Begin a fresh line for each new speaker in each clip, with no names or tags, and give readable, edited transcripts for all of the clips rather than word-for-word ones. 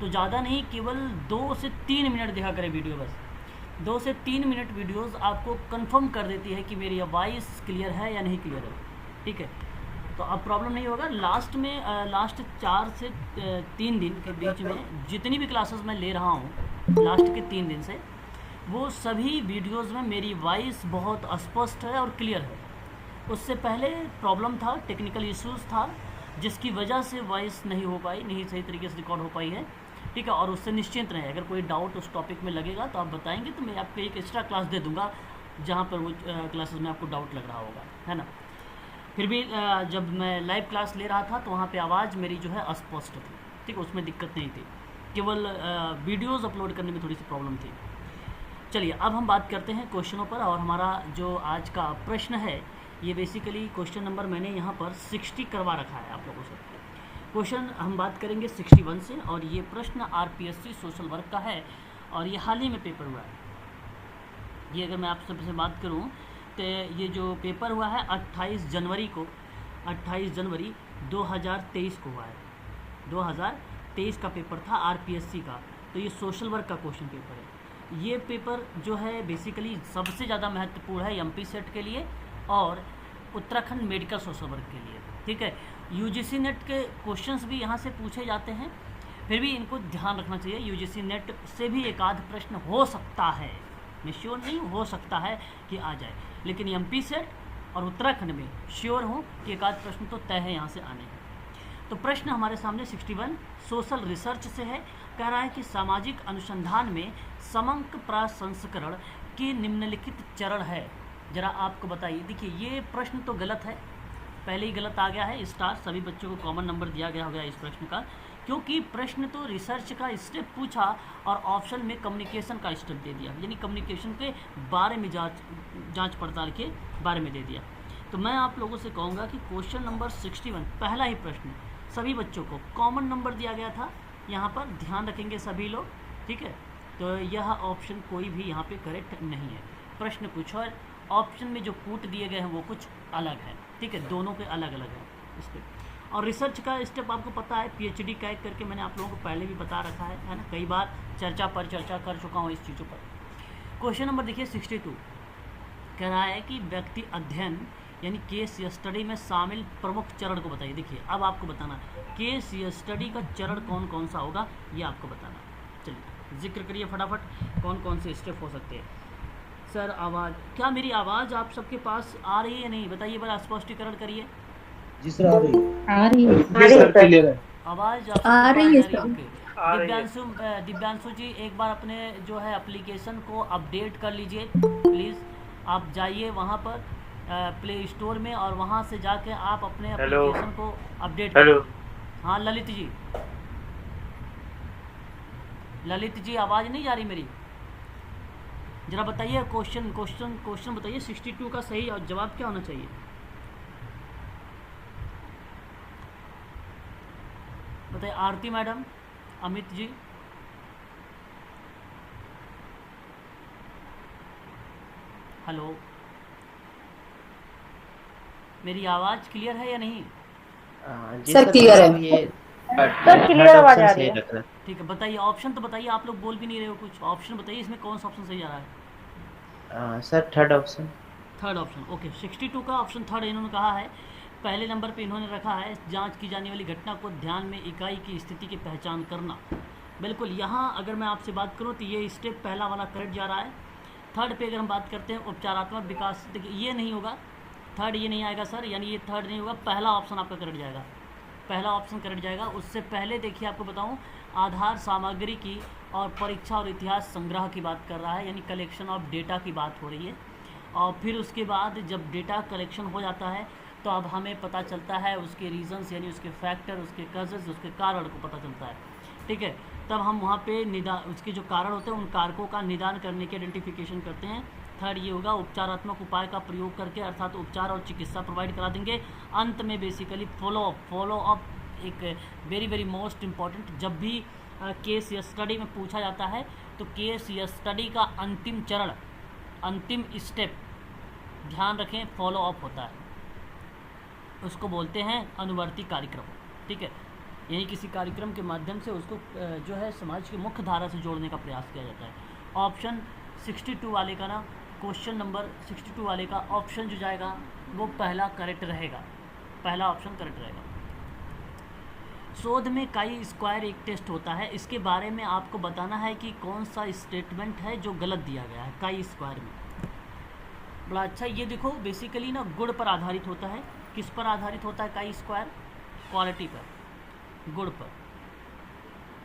तो ज़्यादा नहीं, केवल 2 से 3 मिनट देखा करें वीडियो, बस 2 से 3 मिनट वीडियोस आपको कंफर्म कर देती है कि मेरी वॉइस क्लियर है या नहीं क्लियर है। ठीक है, तो अब प्रॉब्लम नहीं होगा। लास्ट में लास्ट 4 से 3 दिन के बीच में जितनी भी क्लासेस मैं ले रहा हूँ लास्ट के 3 दिन से, वो सभी वीडियोस में मेरी वॉइस बहुत स्पष्ट है और क्लियर है। उससे पहले प्रॉब्लम था, टेक्निकल इश्यूज़ था, जिसकी वजह से वॉइस नहीं हो पाई, नहीं सही तरीके से रिकॉर्ड हो पाई है। ठीक है, और उससे निश्चिंत रहें, अगर कोई डाउट उस टॉपिक में लगेगा तो आप बताएंगे तो मैं आपको एक एक्स्ट्रा क्लास दे दूंगा जहाँ पर वो क्लासेस में आपको डाउट लग रहा होगा, है ना। फिर भी जब मैं लाइव क्लास ले रहा था तो वहाँ पे आवाज़ मेरी जो है अस्पष्ट थी। ठीक है, उसमें दिक्कत नहीं थी, केवल वीडियोज़ अपलोड करने में थोड़ी सी प्रॉब्लम थी। चलिए अब हम बात करते हैं क्वेश्चनों पर, और हमारा जो आज का प्रश्न है ये बेसिकली क्वेश्चन नंबर मैंने यहाँ पर 60 करवा रखा है आप लोगों से। क्वेश्चन हम बात करेंगे 61 से, और ये प्रश्न आरपीएससी सोशल वर्क का है और ये हाल ही में पेपर हुआ है। ये अगर मैं आप सबसे बात करूँ तो ये जो पेपर हुआ है 28 जनवरी 2023 को हुआ है। 2023 का पेपर था आरपीएससी का, तो ये सोशल वर्क का क्वेश्चन पेपर है। ये पेपर जो है बेसिकली सबसे ज़्यादा महत्वपूर्ण है एमपी सेट के लिए और उत्तराखंड मेडिकल सोशल वर्क के लिए। ठीक है, यूजीसी नेट के क्वेश्चंस भी यहाँ से पूछे जाते हैं, फिर भी इनको ध्यान रखना चाहिए। यूजीसी नेट से भी एक आध प्रश्न हो सकता है, मैं श्योर नहीं, हो सकता है कि आ जाए, लेकिन एमपी सेट और उत्तराखंड में श्योर हूँ कि एक आध प्रश्न तो तय है यहाँ से आने हैं। तो प्रश्न हमारे सामने 61 सोशल रिसर्च से है। कह रहा है कि सामाजिक अनुसंधान में समंक प्रसंस्करण की निम्नलिखित चरण है, जरा आपको बताइए। देखिए ये प्रश्न तो गलत है, पहले ही गलत आ गया है, स्टार सभी बच्चों को कॉमन नंबर दिया गया होगा इस प्रश्न का, क्योंकि प्रश्न तो रिसर्च का स्टेप पूछा और ऑप्शन में कम्युनिकेशन का स्टेप दे दिया, यानी कम्युनिकेशन के बारे में जांच पड़ताल के बारे में दे दिया। तो मैं आप लोगों से कहूँगा कि क्वेश्चन नंबर 61 पहला ही प्रश्न सभी बच्चों को कॉमन नंबर दिया गया था, यहाँ पर ध्यान रखेंगे सभी लोग। ठीक है, तो यह ऑप्शन कोई भी यहाँ पे करेक्ट नहीं है। प्रश्न कुछ और, ऑप्शन में जो कूट दिए गए हैं वो कुछ अलग है। ठीक है, दोनों के अलग अलग है इस पर। और रिसर्च का स्टेप आपको पता है, पीएचडी कैग करके मैंने आप लोगों को पहले भी बता रखा है ना, कई बार चर्चा कर चुका हूँ इस चीज़ों पर। क्वेश्चन नंबर देखिए 62 कह रहा है कि व्यक्ति अध्ययन यानी केस स्टडी में शामिल प्रमुख चरण को बताइए। देखिए अब आपको बताना केस स्टडी का चरण कौन कौन सा होगा, ये आपको बताना। चलिए जिक्र करिए फटाफट, कौन कौन से स्टेप हो सकते हैं। सर आवाज़, क्या मेरी आवाज़ आप सबके पास आ रही है नहीं, बताइए, बड़ा स्पष्टीकरण करिए।
जी सर आ रही
है।
आवाज़
आ रही है सर।
ओके। दिव्यांशु जी एक बार अपने जो है एप्लीकेशन को अपडेट कर लीजिए प्लीज़। आप जाइए वहाँ पर प्ले स्टोर में और वहाँ से जाके आप अपने एप्लीकेशन को अपडेट करिए। हाँ ललित जी आवाज़ नहीं जा रही मेरी, जरा बताइए क्वेश्चन बताइए 62 का सही और जवाब क्या होना चाहिए। बताइए आरती मैडम, अमित जी, हेलो, मेरी आवाज़ क्लियर है या नहीं?
सर क्लियर है।
ये
सर क्लियर आवाज आ रही है।
ठीक है, बताइए ऑप्शन तो बताइए, आप लोग बोल भी नहीं रहे हो कुछ, ऑप्शन बताइए इसमें कौन सा ऑप्शन सही आ रहा है।
Sir third option.
Third option, okay. 62 का ऑप्शन थर्ड इन्होंने कहा है। पहले नंबर पे इन्होंने रखा है जांच की जाने वाली घटना को ध्यान में इकाई की स्थिति की पहचान करना। बिल्कुल, यहाँ अगर मैं आपसे बात करूँ तो ये स्टेप पहला वाला करेक्ट जा रहा है। थर्ड पे अगर हम बात करते हैं उपचारात्मक विकास, देखिए ये नहीं होगा, थर्ड ये नहीं आएगा सर, यानी ये थर्ड नहीं होगा, पहला ऑप्शन आपका करेक्ट जाएगा, पहला ऑप्शन करेक्ट जाएगा। उससे पहले देखिए आपको बताऊं, आधार सामग्री की और परीक्षा और इतिहास संग्रह की बात कर रहा है, यानी कलेक्शन ऑफ डेटा की बात हो रही है। और फिर उसके बाद जब डेटा कलेक्शन हो जाता है तो अब हमें पता चलता है उसके रीजंस यानी उसके फैक्टर, उसके कजेस, उसके कारण को पता चलता है। ठीक है, तब हम वहाँ पे उसके जो कारण होते हैं उन कारकों का निदान करने की आइडेंटिफिकेशन करते हैं। थर्ड ये होगा उपचारात्मक उपाय का प्रयोग करके, अर्थात उपचार और चिकित्सा प्रोवाइड करा देंगे। अंत में बेसिकली फॉलो अप एक वेरी वेरी मोस्ट इम्पॉर्टेंट, जब भी केस या स्टडी में पूछा जाता है तो केस या स्टडी का अंतिम चरण, अंतिम स्टेप ध्यान रखें फॉलो अप होता है, उसको बोलते हैं अनुवर्ती कार्यक्रम। ठीक है, यानी किसी कार्यक्रम के माध्यम से उसको जो है समाज की मुख्य धारा से जोड़ने का प्रयास किया जाता है। ऑप्शन 62 वाले का ना, क्वेश्चन नंबर 62 वाले का ऑप्शन जो जाएगा वो पहला करेक्ट रहेगा, पहला ऑप्शन करेक्ट रहेगा। शोध में काई स्क्वायर एक टेस्ट होता है, इसके बारे में आपको बताना है कि कौन सा स्टेटमेंट है जो गलत दिया गया है काई स्क्वायर में। बड़ा अच्छा, ये देखो बेसिकली ना गुण पर आधारित होता है। किस पर आधारित होता है काई स्क्वायर? क्वालिटी पर, गुण पर।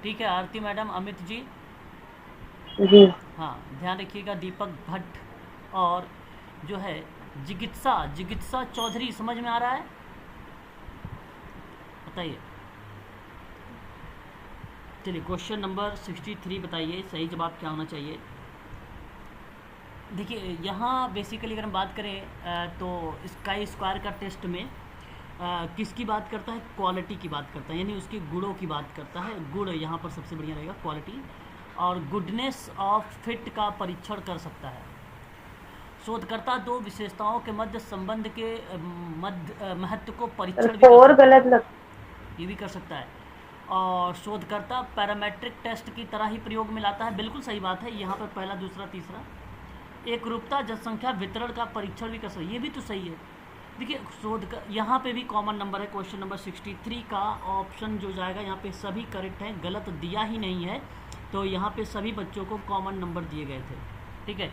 ठीक है आरती मैडम, अमित जी
जी
हाँ ध्यान रखिएगा। दीपक भट्ट और जो है जिगित्सा चौधरी, समझ में आ रहा है? बताइए। चलिए क्वेश्चन नंबर 63 बताइए, सही जवाब क्या होना चाहिए? देखिए यहाँ बेसिकली अगर हम बात करें तो स्काई स्क्वायर का टेस्ट में किसकी बात करता है? क्वालिटी की बात करता है, यानी उसके गुणों की बात करता है। गुण यहाँ पर सबसे बढ़िया रहेगा, क्वालिटी। और गुडनेस ऑफ फिट का परीक्षण कर सकता है। शोधकर्ता दो विशेषताओं के मध्य संबंध के महत्व को परीक्षण भी कर सकता है, ये भी कर सकता है। और शोधकर्ता पैरामेट्रिक टेस्ट की तरह ही प्रयोग में लाता है, बिल्कुल सही बात है। यहाँ पर पहला, दूसरा, तीसरा। एक रूपता जनसंख्या वितरण का परीक्षण भी कर सकता है, ये भी तो सही है। देखिए यहाँ पे भी कॉमन नंबर है। क्वेश्चन नंबर 63 का ऑप्शन जो जाएगा यहाँ पे सभी करेक्ट हैं, गलत दिया ही नहीं है। तो यहाँ पे सभी बच्चों को कॉमन नंबर दिए गए थे। ठीक है,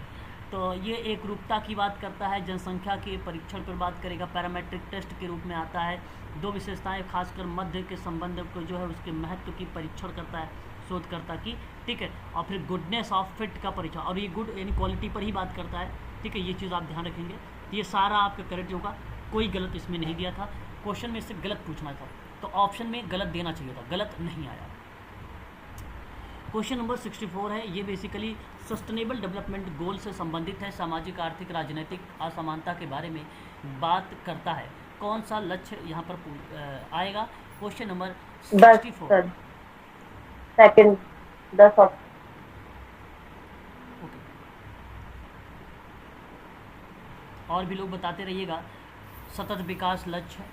तो ये एक रूपता की बात करता है, जनसंख्या के परीक्षण पर बात करेगा, पैरामेट्रिक टेस्ट के रूप में आता है। दो विशेषताएं खासकर मध्य के संबंध को जो है उसके महत्व की परीक्षण करता है शोधकर्ता की। ठीक है, और फिर गुडनेस ऑफ फिट का परीक्षण, और ये गुड यानी क्वालिटी पर ही बात करता है। ठीक है, ये चीज़ आप ध्यान रखेंगे। तो ये सारा आपका करेक्ट होगा, कोई गलत इसमें नहीं दिया था। क्वेश्चन में इससे गलत पूछना था तो ऑप्शन में गलत देना चाहिए था, गलत नहीं आया। क्वेश्चन नंबर 64 है, ये बेसिकली सस्टेनेबल डेवलपमेंट गोल से संबंधित है, सामाजिक आर्थिक राजनीतिक असमानता के बारे में बात करता है। कौन सा लक्ष्य यहाँ पर आएगा? Question number 64
second 10 option.
Okay, और भी लोग बताते रहिएगा। सतत विकास लक्ष्य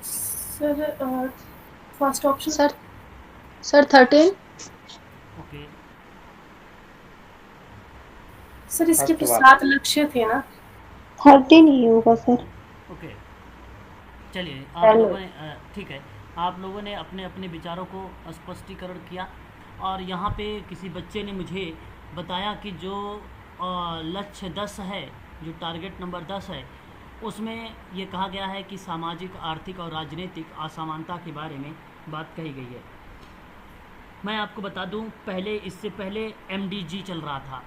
sir first option.
Sir 13।
Okay,
sir इसके तो 7 लक्ष्य थे ना?
13 ही होगा सर।
ओके, चलिए आप लोगों ने ठीक है, आप लोगों ने अपने अपने विचारों को स्पष्टीकरण किया। और यहाँ पे किसी बच्चे ने मुझे बताया कि जो लक्ष्य 10 है, जो टारगेट नंबर 10 है, उसमें ये कहा गया है कि सामाजिक आर्थिक और राजनीतिक असमानता के बारे में बात कही गई है। मैं आपको बता दूं, पहले इससे पहले MDG चल रहा था।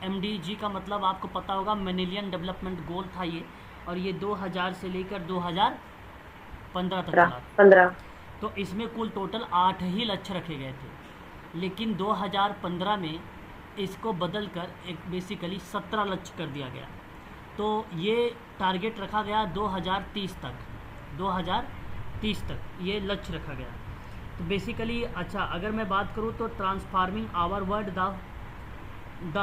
MDG का मतलब आपको पता होगा, मिलेनियम डेवलपमेंट गोल था ये, और ये 2000 से लेकर 2015 तक चला।
15।
तो इसमें कुल टोटल 8 ही लक्ष्य रखे गए थे, लेकिन 2015 में इसको बदलकर एक बेसिकली 17 लक्ष्य कर दिया गया। तो ये टारगेट रखा गया 2030 तक, 2030 तक ये लक्ष्य रखा गया। तो बेसिकली अच्छा, अगर मैं बात करूँ तो ट्रांसफार्मिंग आवर वर्ल्ड द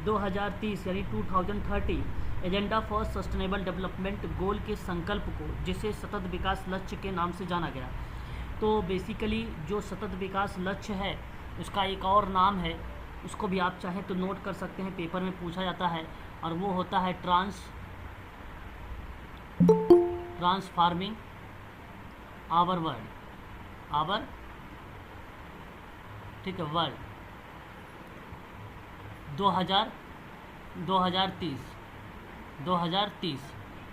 2030 यानी 2030 agenda for sustainable development goal के संकल्प को, जिसे सतत विकास लक्ष्य के नाम से जाना गया। तो बेसिकली जो सतत विकास लक्ष्य है उसका एक और नाम है, उसको भी आप चाहें तो नोट कर सकते हैं, पेपर में पूछा जाता है, और वो होता है ट्रांसफार्मिंग आवर वर्ल्ड, आवर, ठीक है, वर्ल्ड 2030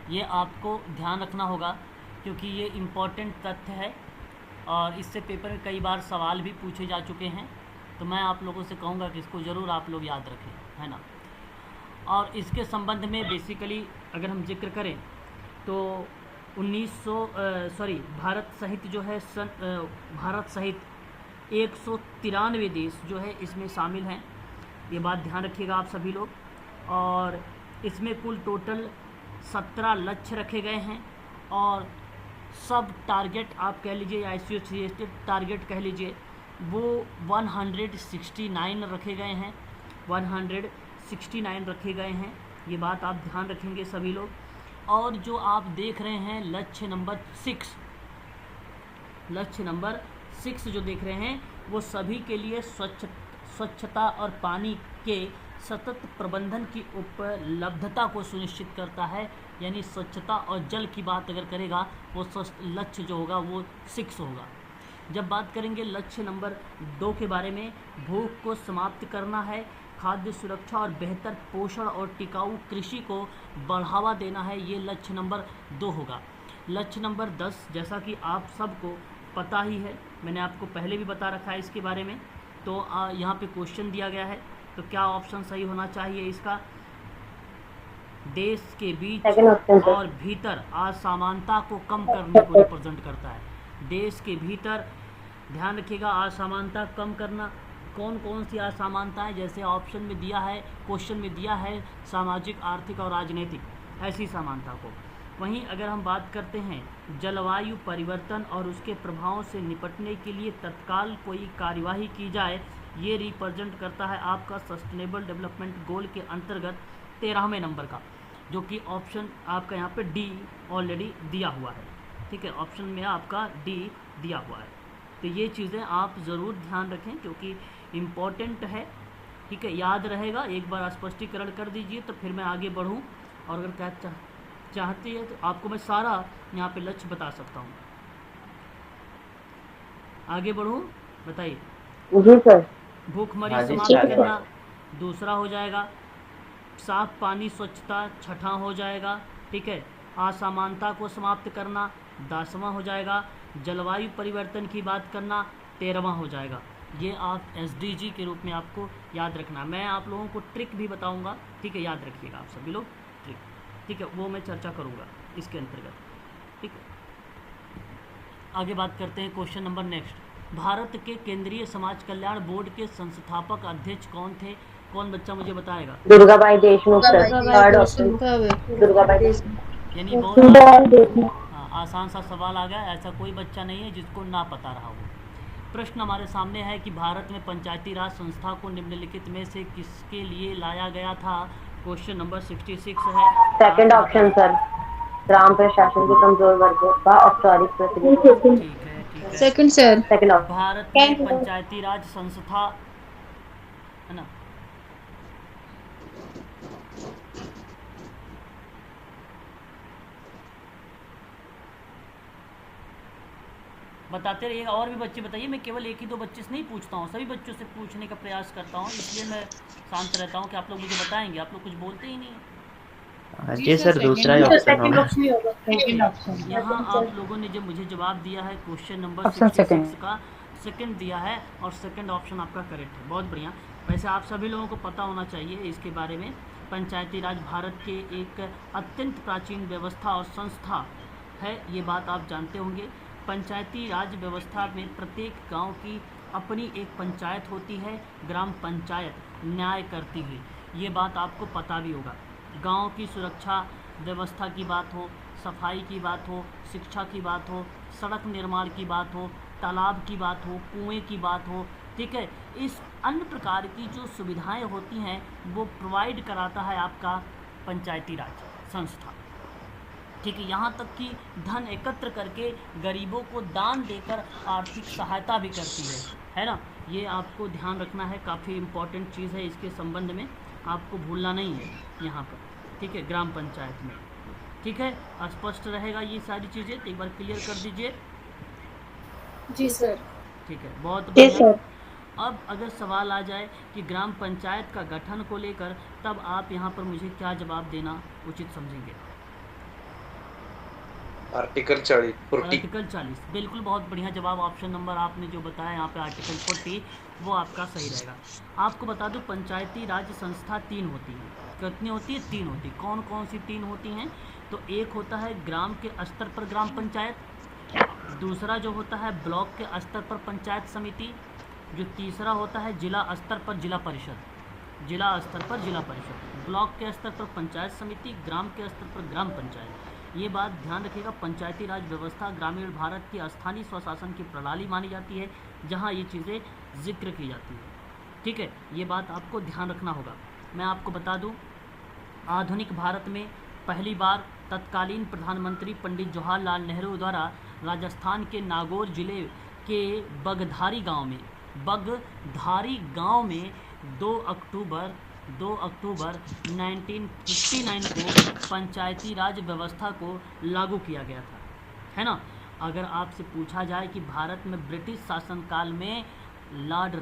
ये आपको ध्यान रखना होगा, क्योंकि ये इम्पोर्टेंट तथ्य है और इससे पेपर में कई बार सवाल भी पूछे जा चुके हैं। तो मैं आप लोगों से कहूँगा कि इसको ज़रूर आप लोग याद रखें, है ना। और इसके संबंध में बेसिकली अगर हम जिक्र करें तो भारत सहित जो है भारत सहित 193 देश जो है इसमें शामिल हैं, ये बात ध्यान रखिएगा आप सभी लोग। और इसमें कुल टोटल 17 लक्ष्य रखे गए हैं, और सब टारगेट आप कह लीजिए या एसोसिएटेड टारगेट कह लीजिए, वो 169 रखे गए हैं, 169 रखे गए हैं। ये बात आप ध्यान रखेंगे सभी लोग। और जो आप देख रहे हैं लक्ष्य नंबर 6, लक्ष्य नंबर 6 जो देख रहे हैं वो सभी के लिए स्वच्छता और पानी के सतत प्रबंधन की उपलब्धता को सुनिश्चित करता है। यानी स्वच्छता और जल की बात अगर करेगा वो लक्ष्य जो होगा वो 6 होगा। जब बात करेंगे लक्ष्य नंबर 2 के बारे में, भूख को समाप्त करना है, खाद्य सुरक्षा और बेहतर पोषण और टिकाऊ कृषि को बढ़ावा देना है, ये लक्ष्य नंबर 2 होगा। लक्ष्य नंबर 10 जैसा कि आप सबको पता ही है, मैंने आपको पहले भी बता रखा है इसके बारे में, तो यहाँ पे क्वेश्चन दिया गया है, तो क्या ऑप्शन सही होना चाहिए इसका? देश के बीच और भीतर असमानता को कम करने को रिप्रेजेंट करता है। देश के भीतर, ध्यान रखिएगा, असमानता कम करना, कौन कौन सी असमानताएं, जैसे ऑप्शन में दिया है, क्वेश्चन में दिया है सामाजिक, आर्थिक और राजनीतिक, ऐसी समानता को। वहीं अगर हम बात करते हैं जलवायु परिवर्तन और उसके प्रभावों से निपटने के लिए तत्काल कोई कार्यवाही की जाए, ये रिप्रेजेंट करता है आपका सस्टेनेबल डेवलपमेंट गोल के अंतर्गत 13वें नंबर का, जो कि ऑप्शन आपका यहाँ पे डी ऑलरेडी दिया हुआ है। ठीक है, ऑप्शन में आपका डी दिया हुआ है। तो ये चीज़ें आप ज़रूर ध्यान रखें क्योंकि इम्पॉर्टेंट है। ठीक है, याद रहेगा, एक बार स्पष्टीकरण कर दीजिए तो फिर मैं आगे बढ़ूँ, और अगर क्या चाहती है तो आपको मैं सारा यहाँ पे लक्ष्य बता सकता हूँ। आगे बढ़ूँ, बताइए।
जी सर।
भूखमरी
हाँ जी,
समाप्त
सर।
करना दूसरा हो जाएगा, साफ पानी स्वच्छता छठा हो जाएगा। ठीक है, असमानता को समाप्त करना 10वां हो जाएगा, जलवायु परिवर्तन की बात करना 13वां हो जाएगा। ये आप SDG के रूप में आपको याद रखना। मैं आप लोगों को ट्रिक भी बताऊंगा, ठीक है, याद रखिएगा आप सभी लोग ट्रिक। ठीक है, वो मैं चर्चा करूंगा इसके अंतर्गत। ठीक है, आगे बात करते हैं क्वेश्चन नंबर नेक्स्ट। भारत के केंद्रीय समाज कल्याण बोर्ड के संस्थापक अध्यक्ष कौन थे? कौन बच्चा मुझे बताएगा?
Durgabai Deshmukh sir, third option. Durgabai Deshmukh.
यानी बहुत आसान सा सवाल आ गया, ऐसा कोई बच्चा नहीं है जिसको ना पता रहा हो। प्रश्न हमारे सामने है कि भारत में पंचायती राज संस्था को निम्नलिखित में से किसके लिए लाया गया था? क्वेश्चन नंबर 66 है।
सेकंड ऑप्शन सर, ग्राम प्रशासन के कमजोर वर्गों का औपचारिक प्रतिनिधित्व।
ठीक है,
second sir.
Second option.
Bharat में पंचायती राज संस्था, है ना, बताते रहिएगा। और भी बच्चे बताइए, मैं केवल एक ही दो बच्चे से नहीं पूछता हूँ, सभी बच्चों से पूछने का प्रयास करता हूँ, इसलिए मैं शांत रहता हूँ कि आप लोग मुझे बताएंगे। आप लोग कुछ बोलते ही नहीं है।
जी सर, दूसरा ही ऑप्शन
सेकंड
होगा।
ऑप्शन ही होगा।
यहाँ आप लोगों ने जो मुझे जवाब दिया है क्वेश्चन नंबर 66 का सेकंड दिया है, और सेकंड ऑप्शन आपका करेक्ट है। बहुत बढ़िया। वैसे आप सभी लोगों को पता होना चाहिए इसके बारे में। पंचायती राज भारत के एक अत्यंत प्राचीन व्यवस्था और संस्था है, ये बात आप जानते होंगे। पंचायती राज व्यवस्था में प्रत्येक गांव की अपनी एक पंचायत होती है, ग्राम पंचायत न्याय करती है, ये बात आपको पता भी होगा। गांव की सुरक्षा व्यवस्था की बात हो, सफाई की बात हो, शिक्षा की बात हो, सड़क निर्माण की बात हो, तालाब की बात हो, कुएं की बात हो, ठीक है, इस अन्य प्रकार की जो सुविधाएं होती हैं वो प्रोवाइड कराता है आपका पंचायती राज संस्था। ठीक है, यहाँ तक कि धन एकत्र करके गरीबों को दान देकर आर्थिक सहायता भी करती है ना। ये आपको ध्यान रखना है, काफ़ी इम्पॉर्टेंट चीज़ है, इसके संबंध में आपको भूलना नहीं है यहाँ पर। ठीक है, ग्राम पंचायत में। ठीक है, स्पष्ट रहेगा ये सारी चीज़ें, तो एक बार क्लियर कर दीजिए।
जी सर।
ठीक है, बहुत
जी
बढ़िया।
सर।
अब अगर सवाल आ जाए कि ग्राम पंचायत का गठन को लेकर, तब आप यहाँ पर मुझे क्या जवाब देना उचित समझेंगे?
आर्टिकल 40।
आर्टिकल 40, बिल्कुल, बहुत बढ़िया जवाब। ऑप्शन नंबर आपने जो बताया यहाँ पे आर्टिकल 40, वो आपका सही रहेगा। आपको बता दूं पंचायती राज संस्था 3 होती है। कितनी होती है? 3 होती है। कौन कौन सी 3 होती हैं? तो एक होता है ग्राम के स्तर पर ग्राम पंचायत, दूसरा जो होता है ब्लॉक के स्तर पर पंचायत समिति, जो तीसरा होता है जिला स्तर पर जिला परिषद। जिला स्तर पर जिला परिषद, ब्लॉक के स्तर पर पंचायत समिति, ग्राम के स्तर पर ग्राम पंचायत। ये बात ध्यान रखिएगा, पंचायती राज व्यवस्था ग्रामीण भारत की स्थानीय स्वशासन की प्रणाली मानी जाती है, जहाँ ये चीज़ें जिक्र की जाती है। ठीक है, ये बात आपको ध्यान रखना होगा। मैं आपको बता दूं, आधुनिक भारत में पहली बार तत्कालीन प्रधानमंत्री पंडित जवाहरलाल नेहरू द्वारा राजस्थान के नागौर जिले के बगधारी गांव में 2 अक्टूबर 1959 को पंचायती राज व्यवस्था को लागू किया गया था, है ना। अगर आपसे पूछा जाए कि भारत में ब्रिटिश शासनकाल में लॉर्ड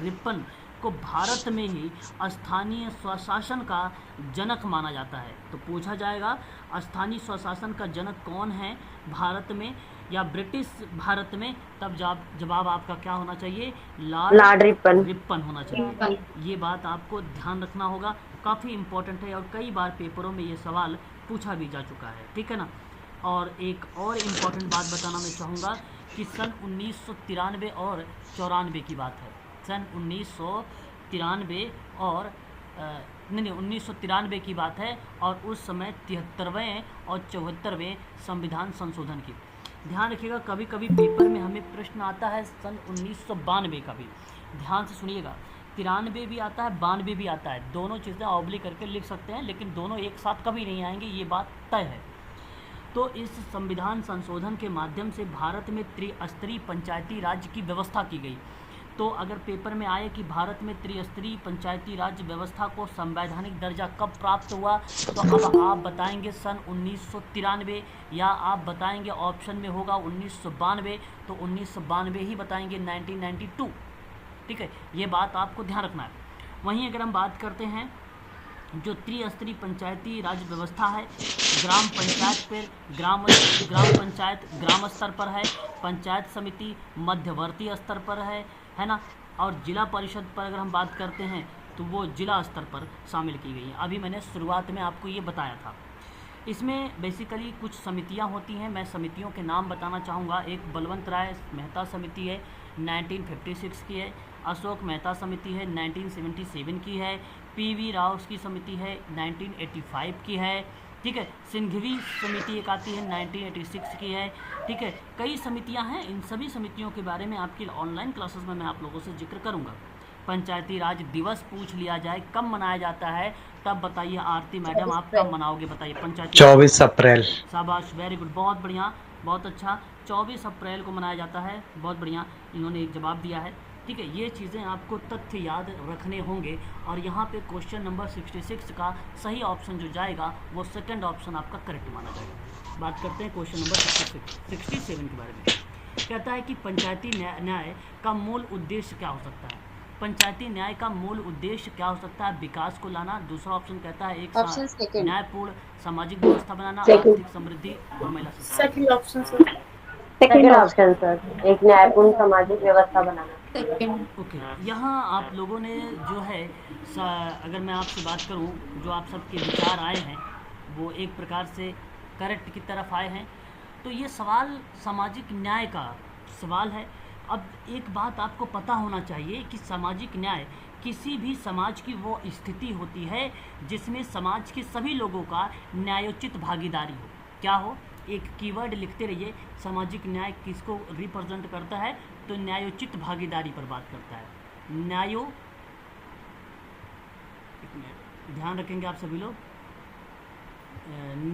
रिपन को भारत में ही स्थानीय स्वशासन का जनक माना जाता है, तो पूछा जाएगा स्थानीय स्वशासन का जनक कौन है भारत में या ब्रिटिश भारत में, तब जवाब आपका क्या होना चाहिए?
लॉर्ड
रिपन होना चाहिए। ये बात आपको ध्यान रखना होगा, काफ़ी इम्पोर्टेंट है और कई बार पेपरों में ये सवाल पूछा भी जा चुका है, ठीक है ना। और एक और इम्पॉर्टेंट बात बताना मैं चाहूँगा कि सन 1993 और 94 की बात है। सन 1993 और 1993 की बात है और उस समय 73वें और 74वें संविधान संशोधन की। ध्यान रखिएगा, कभी कभी पेपर में हमें प्रश्न आता है सन 1992 का भी, ध्यान से सुनिएगा। 93 भी आता है, 92 भी आता है, दोनों चीज़ें ऑब्लिक करके लिख सकते हैं, लेकिन दोनों एक साथ कभी नहीं आएंगे, ये बात तय है। तो इस संविधान संशोधन के माध्यम से भारत में त्रिस्तरीय पंचायती राज की व्यवस्था की गई। तो अगर पेपर में आए कि भारत में त्रिस्तरीय पंचायती राज व्यवस्था को संवैधानिक दर्जा कब प्राप्त हुआ, तो अब आप बताएंगे सन 1993 या आप बताएंगे ऑप्शन में होगा 1992, तो 1992 ही बताएंगे, 1992, ठीक है। ये बात आपको ध्यान रखना है। वहीं अगर हम बात करते हैं जो त्रिस्तरीय पंचायती राज व्यवस्था है, ग्राम पंचायत पर ग्राम पंचायत ग्राम स्तर पर है, पंचायत समिति मध्यवर्ती स्तर पर है ना, और जिला परिषद पर अगर हम बात करते हैं तो वो जिला स्तर पर शामिल की गई है। अभी मैंने शुरुआत में आपको ये बताया था। इसमें बेसिकली कुछ समितियां होती हैं, मैं समितियों के नाम बताना चाहूँगा। एक बलवंत राय मेहता समिति है, 1956 की है। अशोक मेहता समिति है, 1977 की है। PV राव की समिति है, 1985 की है, ठीक है। सिंघवी समिति एक आती है, 1986 की है, ठीक है। कई समितियां हैं, इन सभी समितियों के बारे में आपकी ऑनलाइन क्लासेस में मैं आप लोगों से जिक्र करूंगा। पंचायती राज दिवस पूछ लिया जाए कब मनाया जाता है, तब बताइए आरती मैडम आप कब मनाओगे, बताइए। पंचायती
24 अप्रैल।
शाबाश, वेरी गुड, बहुत बढ़िया, बहुत अच्छा। 24 अप्रैल को मनाया जाता है, बहुत बढ़िया, इन्होंने एक जवाब दिया है, ठीक है। ये चीज़ें आपको तथ्य याद रखने होंगे। और यहाँ पे क्वेश्चन नंबर 66 का सही ऑप्शन जो जाएगा वो सेकंड ऑप्शन आपका करेक्ट माना जाएगा। बात करते हैं क्वेश्चन नंबर 67 के बारे में। कहता है कि पंचायती न्याय का मूल उद्देश्य क्या हो सकता है? पंचायती न्याय का मूल उद्देश्य क्या हो सकता है? विकास को लाना। दूसरा ऑप्शन कहता है एक न्यायपूर्ण सामाजिक व्यवस्था बनाना, आर्थिक समृद्धि और महिला।
सेकंड ऑप्शन
सर, एक न्यायपूर्ण सामाजिक व्यवस्था बनाना।
ओके, यहाँ आप लोगों ने जो है अगर मैं आपसे बात करूँ, जो आप सबके विचार आए हैं वो एक प्रकार से करेक्ट की तरफ आए हैं। तो ये सवाल सामाजिक न्याय का सवाल है। अब एक बात आपको पता होना चाहिए कि सामाजिक न्याय किसी भी समाज की वो स्थिति होती है जिसमें समाज के सभी लोगों का न्यायोचित भागीदारी हो। क्या हो? एक कीवर्ड लिखते रहिए। सामाजिक न्याय किसको रिप्रेजेंट करता है? तो न्यायोचित भागीदारी पर बात करता है। ध्यान रखेंगे आप सभी लोग,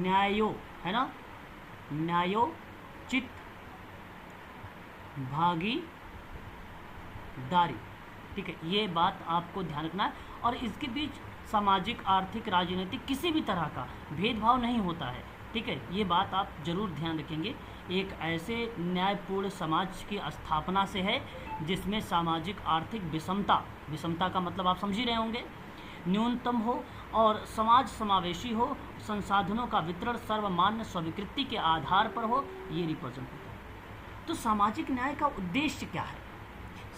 न्यायो है ना, न्यायोचित भागीदारी, ठीक है। ये बात आपको ध्यान रखना है। और इसके बीच सामाजिक, आर्थिक, राजनीतिक किसी भी तरह का भेदभाव नहीं होता है, ठीक है। ये बात आप जरूर ध्यान रखेंगे। एक ऐसे न्यायपूर्ण समाज की स्थापना से है जिसमें सामाजिक आर्थिक विषमता का मतलब आप समझ ही रहे होंगे, न्यूनतम हो और समाज समावेशी हो, संसाधनों का वितरण सर्वमान्य स्वीकृति के आधार पर हो, ये रिप्रेजेंट होता है। तो सामाजिक न्याय का उद्देश्य क्या है?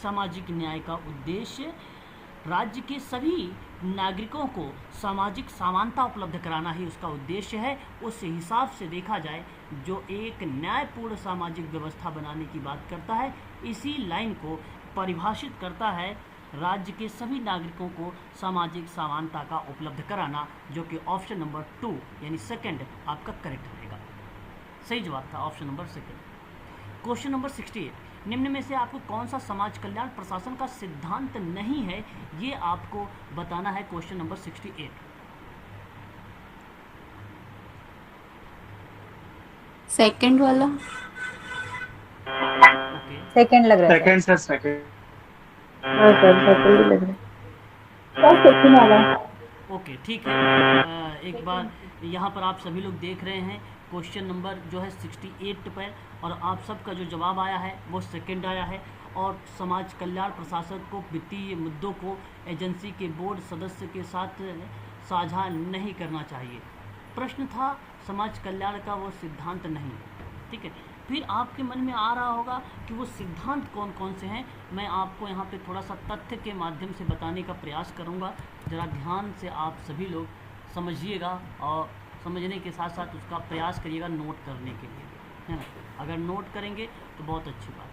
सामाजिक न्याय का उद्देश्य राज्य के सभी नागरिकों को सामाजिक समानता उपलब्ध कराना ही उसका उद्देश्य है। उस हिसाब से देखा जाए जो एक न्यायपूर्ण सामाजिक व्यवस्था बनाने की बात करता है, इसी लाइन को परिभाषित करता है राज्य के सभी नागरिकों को सामाजिक समानता का उपलब्ध कराना, जो कि ऑप्शन नंबर 2 यानी सेकंड आपका करेक्ट रहेगा। सही जवाब था option number second. Question number 68, निम्न में से आपको कौन सा समाज कल्याण प्रशासन का सिद्धांत नहीं है, ये आपको बताना है। क्वेश्चन नंबर 68,
सेकंड वाला।
ओके
सेकंड लग रहा है
सेकंड सर, सेकंड।
हाँ सर, सेकंड ही लग रहा है।
सर सेकंड वाला।
ओके ठीक है। एक बार यहाँ पर आप सभी लोग देख रहे हैं क्वेश्चन नंबर जो है 68 पर, और आप सबका जो जवाब आया है वो सेकंड आया है। और समाज कल्याण प्रशासक को वित्तीय मुद्दों को एजेंसी के बोर्ड सदस्य के साथ साझा नहीं करना चाहिए। प्रश्न था समाज कल्याण का वो सिद्धांत नहीं, ठीक है। फिर आपके मन में आ रहा होगा कि वो सिद्धांत कौन कौन से हैं। मैं आपको यहाँ पे थोड़ा सा तथ्य के माध्यम से बताने का प्रयास करूँगा। ज़रा ध्यान से आप सभी लोग समझिएगा और समझने के साथ साथ उसका प्रयास करिएगा नोट करने के लिए, है ना। अगर नोट करेंगे तो बहुत अच्छी बात है।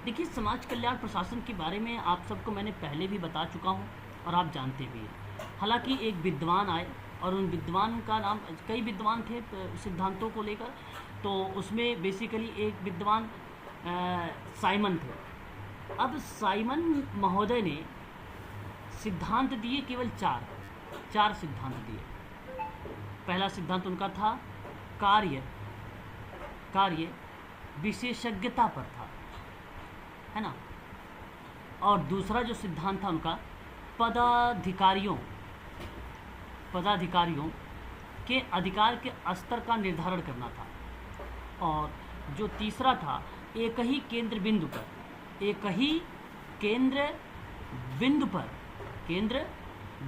देखिए, समाज कल्याण प्रशासन के बारे में आप सबको मैंने पहले भी बता चुका हूँ और आप जानते भी हैं। हालांकि एक विद्वान आए और उन विद्वान का नाम, कई विद्वान थे सिद्धांतों को लेकर, तो उसमें बेसिकली एक विद्वान साइमन थे। अब साइमन महोदय ने सिद्धांत दिए केवल चार सिद्धांत दिए। पहला सिद्धांत उनका था कार्य विशेषज्ञता पर था, है ना। और दूसरा जो सिद्धांत था उनका पदाधिकारियों के अधिकार के स्तर का निर्धारण करना था। और जो तीसरा था एक ही केंद्र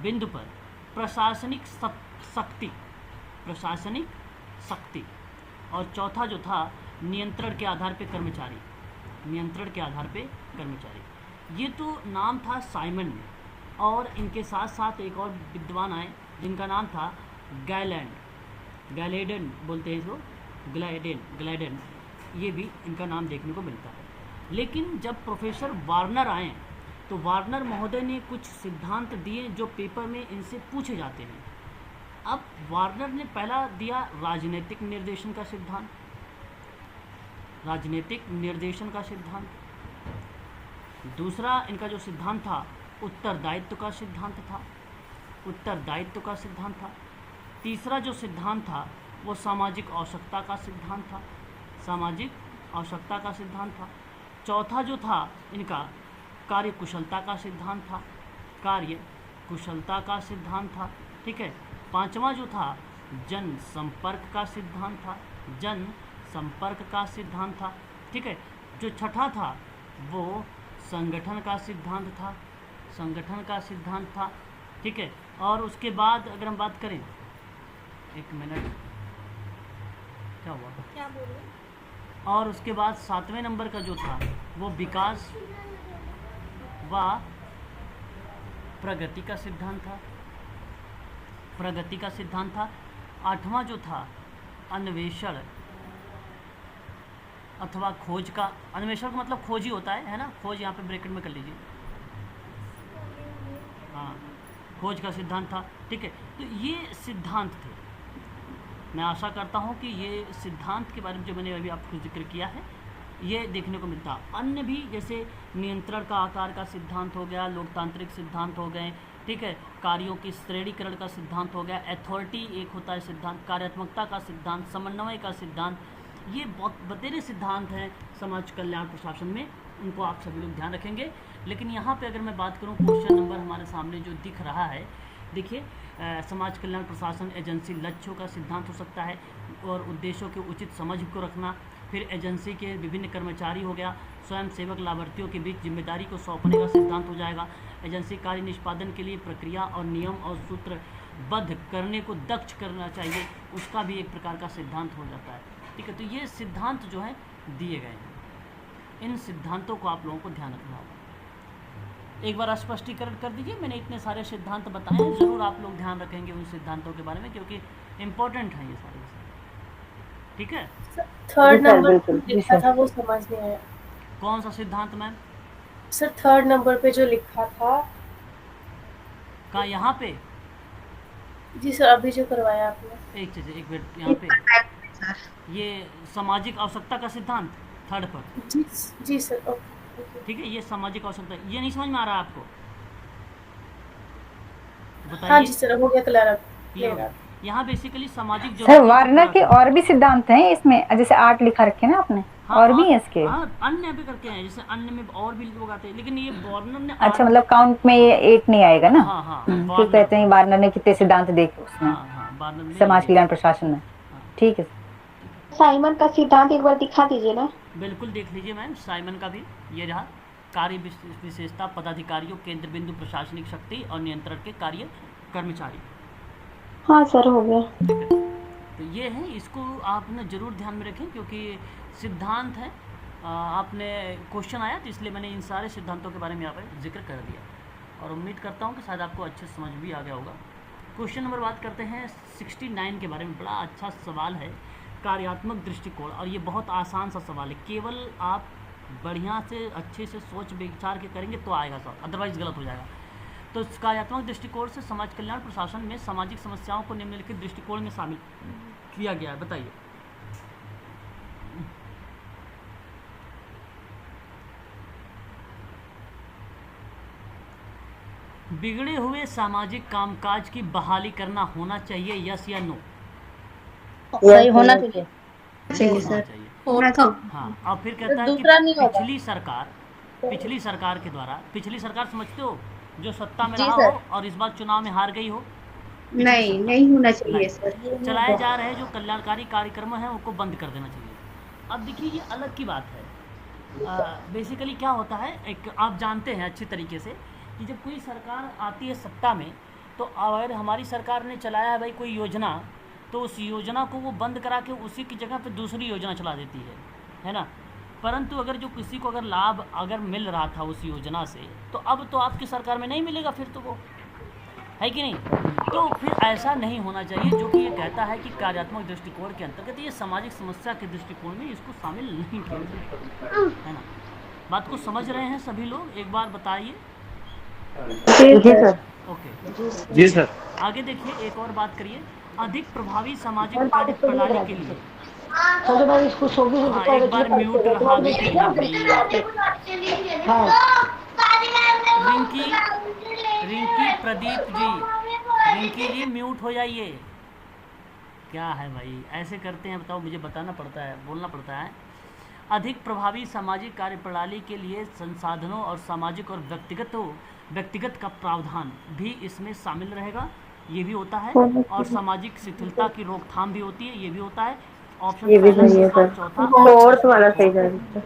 बिंदु पर प्रशासनिक शक्ति। और चौथा जो था नियंत्रण के आधार पे कर्मचारी। ये तो नाम था साइमन में, और इनके साथ साथ एक और विद्वान आए जिनका नाम था गैलेडन बोलते हैं इसको, ग्लैडेन, ये भी इनका नाम देखने को मिलता है। लेकिन जब प्रोफेसर वार्नर आए तो वार्नर महोदय ने कुछ सिद्धांत दिए जो पेपर में इनसे पूछे जाते हैं। अब वार्नर ने पहला दिया राजनीतिक निर्देशन का सिद्धांत। दूसरा इनका जो सिद्धांत था उत्तरदायित्व का सिद्धांत था। तीसरा जो सिद्धांत था वो सामाजिक आवश्यकता का सिद्धांत था। चौथा जो था इनका कार्यकुशलता का सिद्धांत था, ठीक है। पांचवा जो था जनसंपर्क का सिद्धांत था, ठीक है। जो छठा था वो संगठन का सिद्धांत था, ठीक है। और उसके बाद अगर हम बात करें, एक मिनट, क्या हुआ, क्या बोले। और उसके बाद 7वें नंबर का जो था वो विकास व प्रगति का सिद्धांत था। 8वां जो था अन्वेषण अथवा खोज का, अन्वेषण का मतलब खोज ही होता है ना, खोज यहाँ पे ब्रैकेट में कर लीजिए, हाँ, खोज का सिद्धांत था, ठीक है। तो ये सिद्धांत थे। मैं आशा करता हूँ कि ये सिद्धांत के बारे में जो मैंने अभी आपको जिक्र किया है ये देखने को मिलता। अन्य भी जैसे नियंत्रण का आकार का सिद्धांत हो गया, लोकतांत्रिक सिद्धांत हो गए, ठीक है, कार्यों की श्रेणीकरण का सिद्धांत हो गया, अथॉरिटी एक होता है सिद्धांत, कार्यात्मकता का सिद्धांत, समन्वय का सिद्धांत, ये बहुत बतेरे सिद्धांत हैं समाज कल्याण प्रशासन में, उनको आप सभी लोग ध्यान रखेंगे। लेकिन यहाँ पे अगर मैं बात करूँ, क्वेश्चन नंबर हमारे सामने जो दिख रहा है, देखिए, समाज कल्याण प्रशासन एजेंसी लक्ष्यों का सिद्धांत हो सकता है और उद्देश्यों के उचित समझ को रखना। फिर एजेंसी के विभिन्न कर्मचारी हो गया, स्वयं सेवक लाभार्थियों के बीच जिम्मेदारी को सौंपने का सिद्धांत हो जाएगा। एजेंसी कार्य निष्पादन के लिए प्रक्रिया और नियम और सूत्रबद्ध करने को दक्ष करना चाहिए, उसका भी एक प्रकार का सिद्धांत हो जाता है, ठीक है। तो ये सिद्धांत जो है दिए गए हैं, इन सिद्धांतों को आप लोगों को ध्यान रखना होगा। एक बार स्पष्टीकरण कर दीजिए, मैंने इतने सारे सिद्धांत बताए हैं, ज़रूर आप लोग ध्यान रखेंगे उन सिद्धांतों के बारे में, क्योंकि इम्पोर्टेंट हैं ये सारे, ठीक है।
थर्ड नंबर लिखा था वो समझ नहीं आया।
कौन सा सिद्धांत मैम?
सर थर्ड नंबर पे जो लिखा था।
कहाँ, यहाँ पे?
जी सर, अभी जो करवाया आपने।
एक मिनट, यहाँ पे ये सामाजिक आवश्यकता का सिद्धांत थर्ड पर।
जी सर, ओके,
ठीक है। ये सामाजिक आवश्यकता, ये नहीं समझ में आ रहा है आपको? बताइए।
हाँ जी सर, हो गया क्लियर।
यहाँ बेसिकली सामाजिक
सर
जरूरतों को
वार्नर
पूरा
के
करना।
और भी सिद्धांत हैं इसमें, जैसे 8 लिखा रखे हैं ना आपने, और भी है इसके?
हाँ, अन्य भी करके हैं, जैसे अन्य में और भी लोग आते हैं, लेकिन ये वार्नर ने
अच्छा, मतलब काउंट में ये 8 नहीं आएगा ना?
हाँ हाँ
क्यों
वार्नर,
कहते हैं वार्नर ने कितने सिद्धांत देखे उसमें,
हाँ हाँ वार्नर ने
समाज
ये
कल्याण प्रशासन में। ठीक है
साइमन का सिद्धांत एक बार दिखा दीजिए ना।
बिल्कुल देख लीजिए मैम, साइमन का भी ये रहा। कार्य विशेषता पदाधिकारियों, केंद्र बिंदु प्रशासनिक शक्ति और नियंत्रण के कार्य कर्मचारी।
हाँ सर, हो गया।
तो ये है, इसको आपने ज़रूर ध्यान में रखें क्योंकि सिद्धांत है। आपने क्वेश्चन आया तो इसलिए मैंने इन सारे सिद्धांतों के बारे में यहाँ पर जिक्र कर दिया, और उम्मीद करता हूँ कि शायद आपको अच्छे से समझ भी आ गया होगा। क्वेश्चन नंबर बात करते हैं 69 के बारे में। बड़ा अच्छा सवाल है, कार्यात्मक दृष्टिकोण, और ये बहुत आसान सा सवाल है। केवल आप बढ़िया से अच्छे से सोच विचार के करेंगे तो आएगा सर, अदरवाइज़ गलत हो जाएगा। तो कार्यात्मक दृष्टिकोण से समाज कल्याण प्रशासन में सामाजिक समस्याओं को निम्नलिखित दृष्टिकोण में शामिल किया गया है, बताइए। बिगड़े हुए सामाजिक कामकाज की बहाली करना होना चाहिए, यस या नो?
सही होना चाहिए।
होना चाहिए।
होना चाहिए।
हाँ, और फिर कहता है कि
दूसरा नहीं होगा।
पिछली सरकार के द्वारा, पिछली सरकार समझते हो जो सत्ता में
जी
रहा
सर।
हो और इस बार चुनाव में हार गई हो,
नहीं, नहीं होना चाहिए सर।
चलाए जा रहे जो कल्याणकारी कार्यक्रम हैं उनको बंद कर देना चाहिए। अब देखिए ये अलग की बात है। बेसिकली क्या होता है, एक आप जानते हैं अच्छे तरीके से कि जब कोई सरकार आती है सत्ता में, तो अगर हमारी सरकार ने चलाया है भाई कोई योजना, तो उस योजना को वो बंद करा के उसी की जगह पे दूसरी योजना चला देती है ना। परंतु अगर जो किसी को अगर लाभ अगर मिल रहा था उस योजना से, तो अब तो आपकी सरकार में नहीं मिलेगा, फिर तो वो है कि नहीं। तो फिर ऐसा नहीं होना चाहिए, जो कि ये कहता है कि कार्यात्मक दृष्टिकोण के अंतर्गत ये सामाजिक समस्या के दृष्टिकोण में इसको शामिल नहीं किया जाए, है ना। बात को समझ रहे हैं सभी लोग? एक बार बताइए।
जी सर।
ओके
जी सर।
आगे देखिए, एक और बात करिए। अधिक प्रभावी सामाजिक कार्य प्रणाली के लिए, हाँ एक बार म्यूट रहा भी रिंकी प्रदीप जी, रिंकी जी म्यूट हो जाइए। क्या है भाई, ऐसे करते हैं बताओ, मुझे बताना पड़ता है, बोलना पड़ता है। अधिक प्रभावी सामाजिक कार्य प्रणाली के लिए संसाधनों और सामाजिक और व्यक्तिगत का प्रावधान भी इसमें शामिल रहेगा, ये भी होता है। और सामाजिक शिथिलता की रोकथाम भी होती है, ये भी होता है। ऑप्शन
ये भी
पहला,
सही है
दूसरा,
सर।
चौथा,
फोर्थ वाला सही जा रहा है।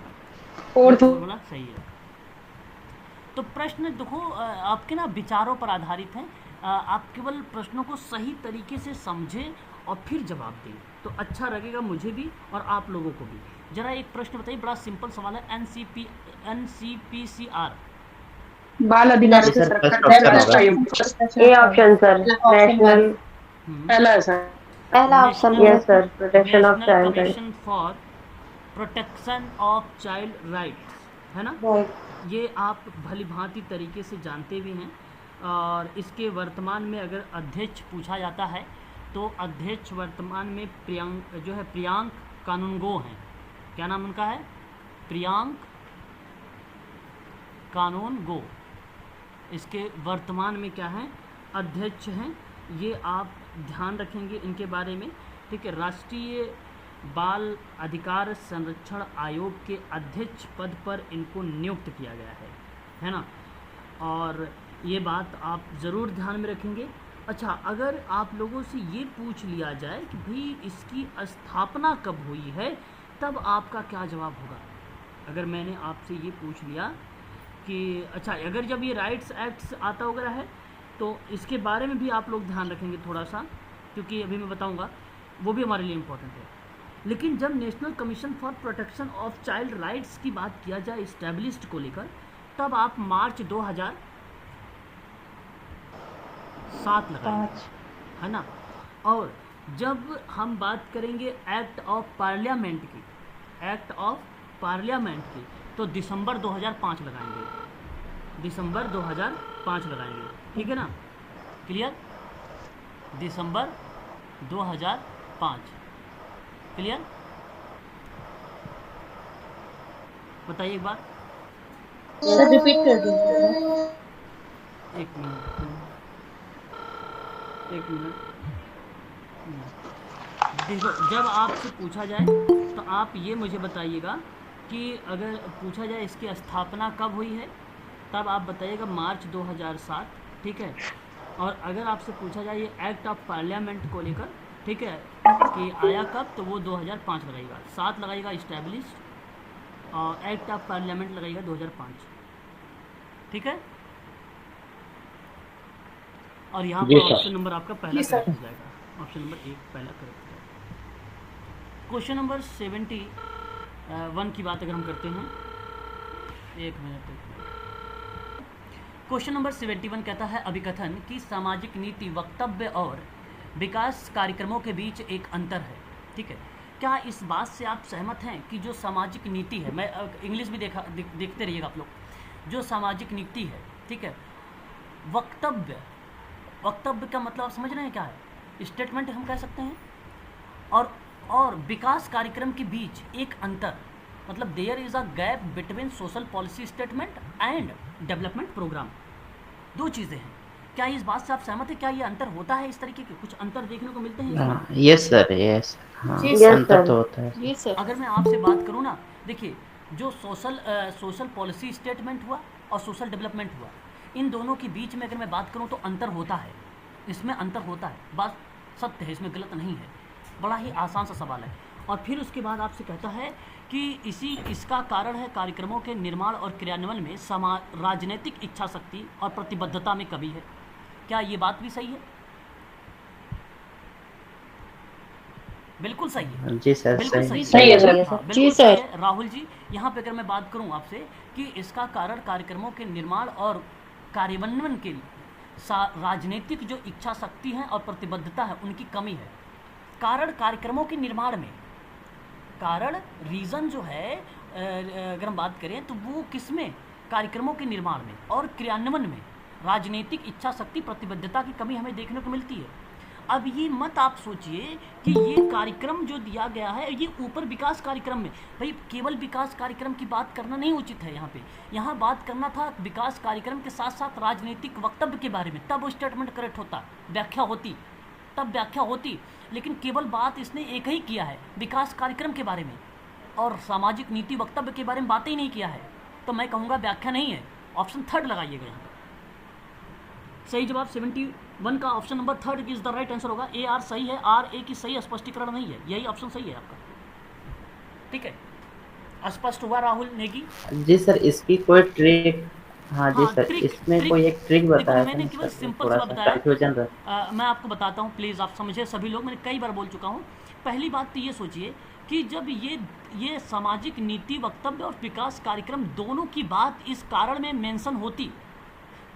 फोर्थ वाला सही है। तो प्रश्न देखो आपके ना विचारों पर आधारित हैं। आप केवल प्रश्नों को सही तरीके से समझें और फिर जवाब दें, तो अच्छा लगेगा मुझे भी और आप लोगों को भी। जरा एक प्रश्न बताइए, बड़ा सिंपल सवाल है। NCPCR
बाल अधिकार
जी sir, first
A option sir, national.
पहला है सर।
पहला ऑप्शन है।
Yes sir, protection of child right.
Commission for protection of child rights, है ना। ये आप भली भांति तरीके से जानते भी हैं। और इसके वर्तमान में अगर अध्यक्ष पूछा जाता है, तो अध्यक्ष वर्तमान में प्रियांक कानूनगो हैं। क्या नाम उनका है? प्रियांक कानूनगो। इसके वर्तमान में क्या हैं? अध्यक्ष हैं। ये आप ध्यान रखेंगे इनके बारे में, ठीक है। राष्ट्रीय बाल अधिकार संरक्षण आयोग के अध्यक्ष पद पर इनको नियुक्त किया गया है ना। और ये बात आप ज़रूर ध्यान में रखेंगे। अच्छा, अगर आप लोगों से ये पूछ लिया जाए कि भाई इसकी स्थापना कब हुई है, तब आपका क्या जवाब होगा? अगर मैंने आपसे ये पूछ लिया कि अच्छा, अगर जब ये राइट्स एक्ट्स आता वगैरह है, तो इसके बारे में भी आप लोग ध्यान रखेंगे थोड़ा सा, क्योंकि अभी मैं बताऊंगा, वो भी हमारे लिए इम्पोर्टेंट है। लेकिन जब national commission for protection of child rights की बात किया जाए इस्टेब्लिश्ड को लेकर, तब आप मार्च 2007 लगाएंगे, है ना। और जब हम बात करेंगे एक्ट ऑफ पार्लियामेंट की, तो दिसंबर 2005 लगाएंगे, दिसंबर 2005 लगाएंगे, ठीक है ना। क्लियर? दिसंबर 2005 क्लियर? बताइए एक बार।
सर रिपीट कर दीजिए।
एक मिनट देखो, जब आपसे पूछा जाए तो आप ये मुझे बताइएगा कि अगर पूछा जाए इसकी स्थापना कब हुई है, तब आप बताइएगा मार्च 2007, ठीक है। और अगर आपसे पूछा जाए ये एक्ट ऑफ पार्लियामेंट को लेकर, ठीक है, कि आया कब, तो वो 2005 लगाइएगा। 7 लगाइएगा इस्टेब्लिश, और एक्ट ऑफ पार्लियामेंट लगाइएगा 2005, ठीक है। और यहाँ
जी
पर
सर।
ऑप्शन नंबर आपका पहला
जी सर।
करेक्ट हो जाएगा, ऑप्शन नंबर 1 पहला करेक्ट हो जाएगा। क्वेश्चन नंबर 71 की बात अगर हम करते हैं, एक मिनट। क्वेश्चन नंबर 71 कहता है अभिकथन कि सामाजिक नीति, वक्तव्य और विकास कार्यक्रमों के बीच एक अंतर है, ठीक है। क्या इस बात से आप सहमत हैं कि जो सामाजिक नीति है, मैं इंग्लिश भी देखते रहिएगा आप लोग, जो सामाजिक नीति है, ठीक है, वक्तव्य का मतलब आप समझ रहे हैं क्या है, स्टेटमेंट हम कह सकते हैं, और विकास कार्यक्रम के बीच एक अंतर, मतलब there is a gap between social policy statement and development programme, 2 चीज़ें हैं। क्या इस बात से आप सहमत हैं? क्या ये अंतर होता है? इस तरीके के कुछ अंतर देखने को मिलते हैं इसमें?
यस सर, यस, हाँ,
जी
सर।
अंतर तो होता है।
जी सर।
अगर मैं आपसे बात करूं ना, देखिए, जो सोशल पॉलिसी स्टेटमेंट हुआ और सोशल डेवलपमेंट हुआ, इन दोनों के बीच में अगर मैं बात करूं तो अंतर होता है, इसमें अंतर होता है, बात सत्य है, इसमें गलत नहीं है, बड़ा ही आसान सा सवाल है। और फिर उसके बाद आपसे कहता है कि इसका कारण है कार्यक्रमों के निर्माण और क्रियान्वयन में राजनीतिक इच्छा शक्ति और प्रतिबद्धता में कमी है। क्या ये बात भी सही है? बिल्कुल सही है।
जी सर,
बिल्कुल
सही
सही है सर।
हाँ, बिल्कुल
जी
सही
सर।
है। राहुल जी, यहाँ पे अगर मैं बात करूँ आपसे कि इसका कारण कार्यक्रमों के निर्माण और कार्यान्वयन के राजनीतिक जो इच्छा शक्ति है और प्रतिबद्धता है, उनकी कमी है। कारण कार्यक्रमों के निर्माण में, कारण रीज़न जो है, अगर हम बात करें तो वो किस में, कार्यक्रमों के निर्माण में और क्रियान्वयन में राजनीतिक इच्छा शक्ति प्रतिबद्धता की कमी हमें देखने को मिलती है। अब ये मत आप सोचिए कि ये कार्यक्रम जो दिया गया है ये ऊपर विकास कार्यक्रम में, भाई केवल विकास कार्यक्रम की बात करना नहीं उचित है। यहाँ बात करना था विकास कार्यक्रम के साथ साथ राजनीतिक वक्तव्य के बारे में, तब वो स्टेटमेंट करेक्ट होता, व्याख्या होती, लेकिन केवल बात इसने एक ही किया है विकास कार्यक्रम के बारे में, और सामाजिक नीति वक्तव्य के बारे में बात ही नहीं किया है, तो मैं कहूँगा व्याख्या नहीं है। ऑप्शन 3 लगाइएगा यहाँ पर। सही जवाब 71 का option number 3 is the right answer होगा। AR सही है, RA की सही स्पष्टीकरण नहीं है, यही ऑप्शन सही है आपका, ठीक है। स्पष्ट हुआ राहुल नेगी?
जी सर, इसकी कोई ट्रिक, हाँ जी सर,
ट्रिक,
इसमें कोई एक ट्रिक बताया था
मैंने
ना
केवल
सर,
सिंपल
थोड़ा
सा
सा
बताया।
कंफ्यूजन रहा।
मैं आपको बताता हूँ, प्लीज़ आप समझे सभी लोग, मैंने कई बार बोल चुका हूँ। पहली बात तो ये सोचिए कि जब ये सामाजिक नीति वक्तव्य और विकास कार्यक्रम दोनों की बात इस कारण में मेंशन होती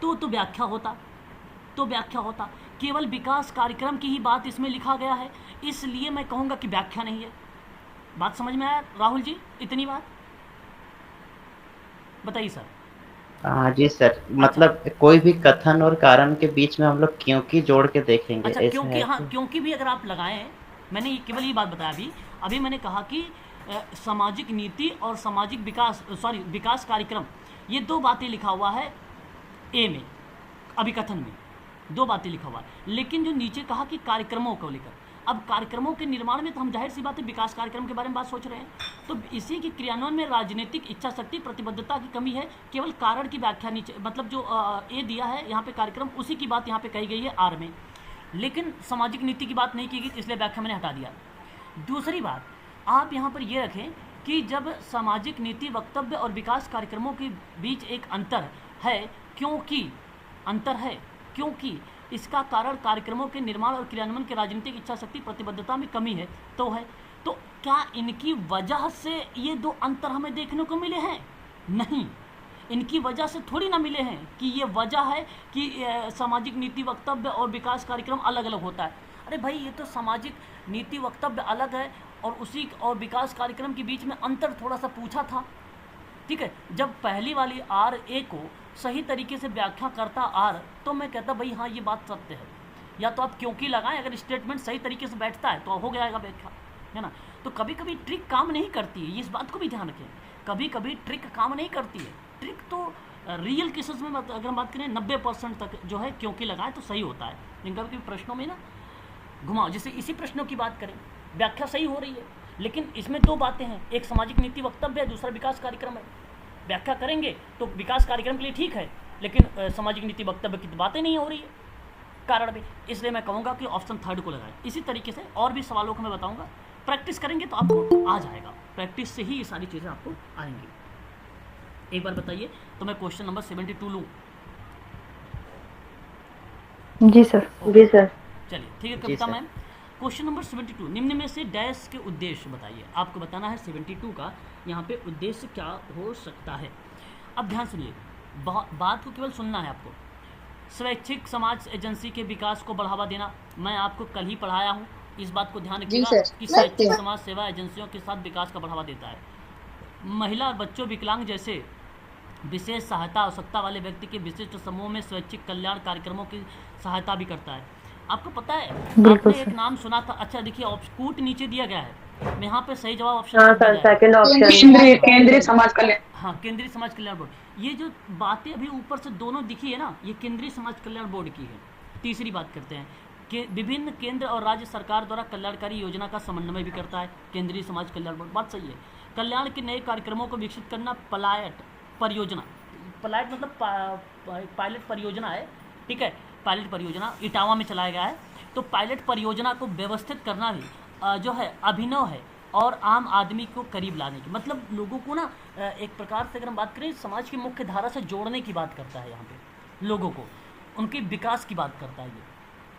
तो व्याख्या होता। केवल विकास कार्यक्रम की ही बात इसमें लिखा गया है, इसलिए मैं कहूँगा कि व्याख्या नहीं है। बात समझ में आया राहुल जी? इतनी बात बताइए सर।
हाँ जी सर, मतलब कोई भी कथन और कारण के बीच में हम लोग क्योंकि जोड़ के देखेंगे।
अच्छा,
ऐसा
क्योंकि,
है
हाँ,
तो?
क्योंकि भी अगर आप लगाएं, मैंने केवल ये बात बताया अभी मैंने कहा कि सामाजिक नीति और सामाजिक विकास कार्यक्रम, ये 2 बातें लिखा हुआ है ए में, अभिकथन में 2 बातें लिखा हुआ है, लेकिन जो नीचे कहा कि कार्यक्रमों को लेकर, अब कार्यक्रमों के निर्माण में तो हम जाहिर सी बात है विकास कार्यक्रम के बारे में बात सोच रहे हैं, तो इसी के क्रियान्वयन में राजनीतिक इच्छा शक्ति प्रतिबद्धता की कमी है। केवल कारण की व्याख्या नीचे, मतलब जो ए दिया है यहाँ पे कार्यक्रम, उसी की बात यहाँ पे कही गई है आर में, लेकिन सामाजिक नीति की बात नहीं की गई, इसलिए व्याख्या मैंने हटा दिया। दूसरी बात, आप यहाँ पर ये रखें कि जब सामाजिक नीति वक्तव्य और विकास कार्यक्रमों के बीच एक अंतर है, क्योंकि इसका कारण कार्यक्रमों के निर्माण और क्रियान्वयन के राजनीतिक इच्छा शक्ति प्रतिबद्धता में कमी है, तो क्या इनकी वजह से ये 2 अंतर हमें देखने को मिले हैं? नहीं, इनकी वजह से थोड़ी ना मिले हैं कि ये वजह है कि सामाजिक नीति वक्तव्य और विकास कार्यक्रम अलग अलग होता है। अरे भाई, ये तो सामाजिक नीति वक्तव्य अलग है और विकास कार्यक्रम के बीच में अंतर थोड़ा सा पूछा था, ठीक है। जब पहली वाली RA को सही तरीके से व्याख्या करता R, तो मैं कहता भाई हाँ, ये बात सत्य है। या तो आप क्योंकि लगाएं, अगर स्टेटमेंट सही तरीके से बैठता है तो हो जाएगा व्याख्या, है ना। तो कभी कभी ट्रिक काम नहीं करती है, इस बात को भी ध्यान रखें, कभी कभी ट्रिक काम नहीं करती है। ट्रिक तो रियल केसेस में अगर हम बात करें 90% तक जो है क्योंकि लगाएं तो सही होता है, लेकिन कभी कभी प्रश्नों में ना घुमाओ। जैसे इसी प्रश्नों की बात करें, व्याख्या सही हो रही है, लेकिन इसमें दो बातें हैं, एक सामाजिक नीति वक्तव्य है, दूसरा विकास कार्यक्रम है। व्याख्या करेंगे तो विकास कार्यक्रम के लिए ठीक है, लेकिन सामाजिक नीति वक्तव्य की तो बातें नहीं हो रही है कारण भी। इसलिए मैं कहूँगा कि ऑप्शन थर्ड को लगाएं। इसी तरीके से और भी सवालों को मैं बताऊँगा, प्रैक्टिस करेंगे तो आपको आ जाएगा, प्रैक्टिस से ही ये सारी चीज़ें आपको आएंगी। एक बार बताइए, तो मैं क्वेश्चन नंबर 72 लूँ?
जी सर।
जी सर।
चलिए ठीक है
जी
कविता
सर।
मैम, क्वेश्चन नंबर 72, निम्न में से डैश के उद्देश्य बताइए। आपको बताना है 72 का यहाँ पे उद्देश्य क्या हो सकता है। अब ध्यान सुनिए, बात को केवल सुनना है आपको। स्वैच्छिक समाज एजेंसी के विकास को बढ़ावा देना, मैं आपको कल ही पढ़ाया हूँ, इस बात को ध्यान रखिएगा कि स्वैच्छिक समाज सेवा एजेंसियों के साथ विकास का बढ़ावा देता है। महिला और बच्चों, विकलांग जैसे विशेष सहायता आवश्यकता वाले व्यक्ति के विशिष्ट समूह में स्वैच्छिक कल्याण कार्यक्रमों की सहायता भी करता है। आपको पता है,
बिल्कुल
आपने एक
सर।
नाम सुना था, अच्छा देखिए कूट नीचे दिया गया है, यहाँ पे सही जवाब ऑप्शन
हाँ
लिख दिया
सर,
जाएगा।
Second option.
केंद्रीय समाज कल्याण।
हाँ, केंद्रीय समाज कल्याण बोर्ड। ये जो बातें अभी ऊपर से दोनों दिखी है ना, ये केंद्रीय समाज कल्याण बोर्ड की है। तीसरी बात करते हैं कि विभिन्न केंद्र और राज्य सरकार द्वारा कल्याणकारी योजना का समन्वय भी करता है केंद्रीय समाज कल्याण बोर्ड। बात सही है। कल्याण के नए कार्यक्रमों को विकसित करना, पलायट परियोजना, पलायट मतलब पायलट परियोजना है, ठीक है, पायलट परियोजना इटावा में चलाया गया है। तो पायलट परियोजना को व्यवस्थित करना भी जो है अभिनव है और आम आदमी को करीब लाने की, मतलब लोगों को ना एक प्रकार से अगर हम बात करें समाज की मुख्य धारा से जोड़ने की बात करता है। यहाँ पे लोगों को उनके विकास की बात करता है ये।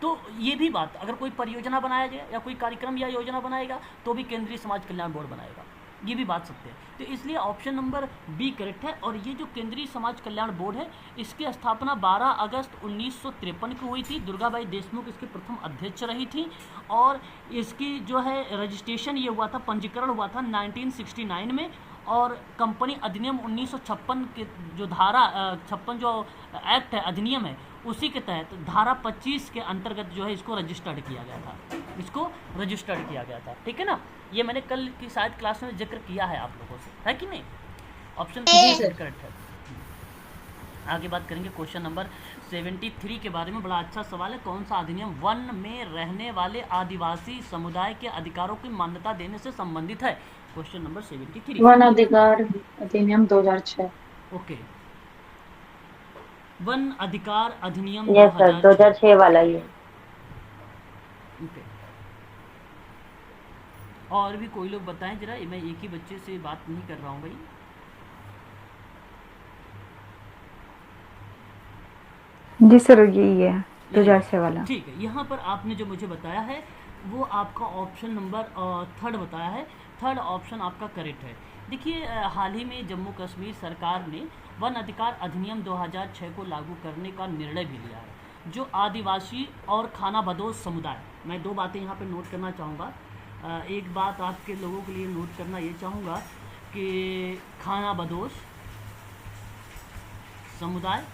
तो ये भी बात, अगर कोई परियोजना बनाया जाए या कोई कार्यक्रम या योजना बनाएगा तो भी केंद्रीय समाज कल्याण बोर्ड बनाएगा, ये भी बात सत्य है। तो इसलिए ऑप्शन नंबर बी करेक्ट है। और ये जो केंद्रीय समाज कल्याण बोर्ड है, इसकी स्थापना 12 अगस्त 1953 को हुई थी। दुर्गाबाई देशमुख इसके प्रथम अध्यक्ष रही थी और इसकी जो है रजिस्ट्रेशन ये हुआ था, पंजीकरण हुआ था 1969 में। और कंपनी अधिनियम 1956 के जो धारा 56 जो एक्ट है, अधिनियम है, उसी के तहत धारा 25 के अंतर्गत जो है इसको रजिस्टर्ड किया गया था, इसको रजिस्टर्ड किया गया था, ठीक है ना। ये मैंने कल की शायद क्लास में जिक्र किया है आप लोगों से, है कि नहीं। ऑप्शन करेक्ट है। आगे बात करेंगे क्वेश्चन नंबर 73 के बारे में। बड़ा अच्छा सवाल है, कौन सा अधिनियम वन में रहने वाले आदिवासी समुदाय के अधिकारों की मान्यता देने से संबंधित है। Question number 73।
वन अधिकार अधिनियम 2006।
ओके, वन अधिकार अधिनियम
यस सर, 2006 वाला ही है।
ओके, और भी कोई लोग बताएं जरा, मैं एक ही बच्चे से बात नहीं कर रहा हूँ भाई।
जी सर, यही है 2006 वाला।
ठीक है, यहाँ पर आपने जो मुझे बताया है वो आपका ऑप्शन नंबर थर्ड बताया है। थर्ड ऑप्शन आपका करेक्ट है। देखिए हाल ही में जम्मू कश्मीर सरकार ने वन अधिकार अधिनियम 2006 को लागू करने का निर्णय भी लिया है। जो आदिवासी और खाना बदोश समुदाय, मैं दो बातें यहाँ पे नोट करना चाहूँगा। एक बात आपके लोगों के लिए नोट करना ये चाहूँगा कि खाना बदोश समुदाय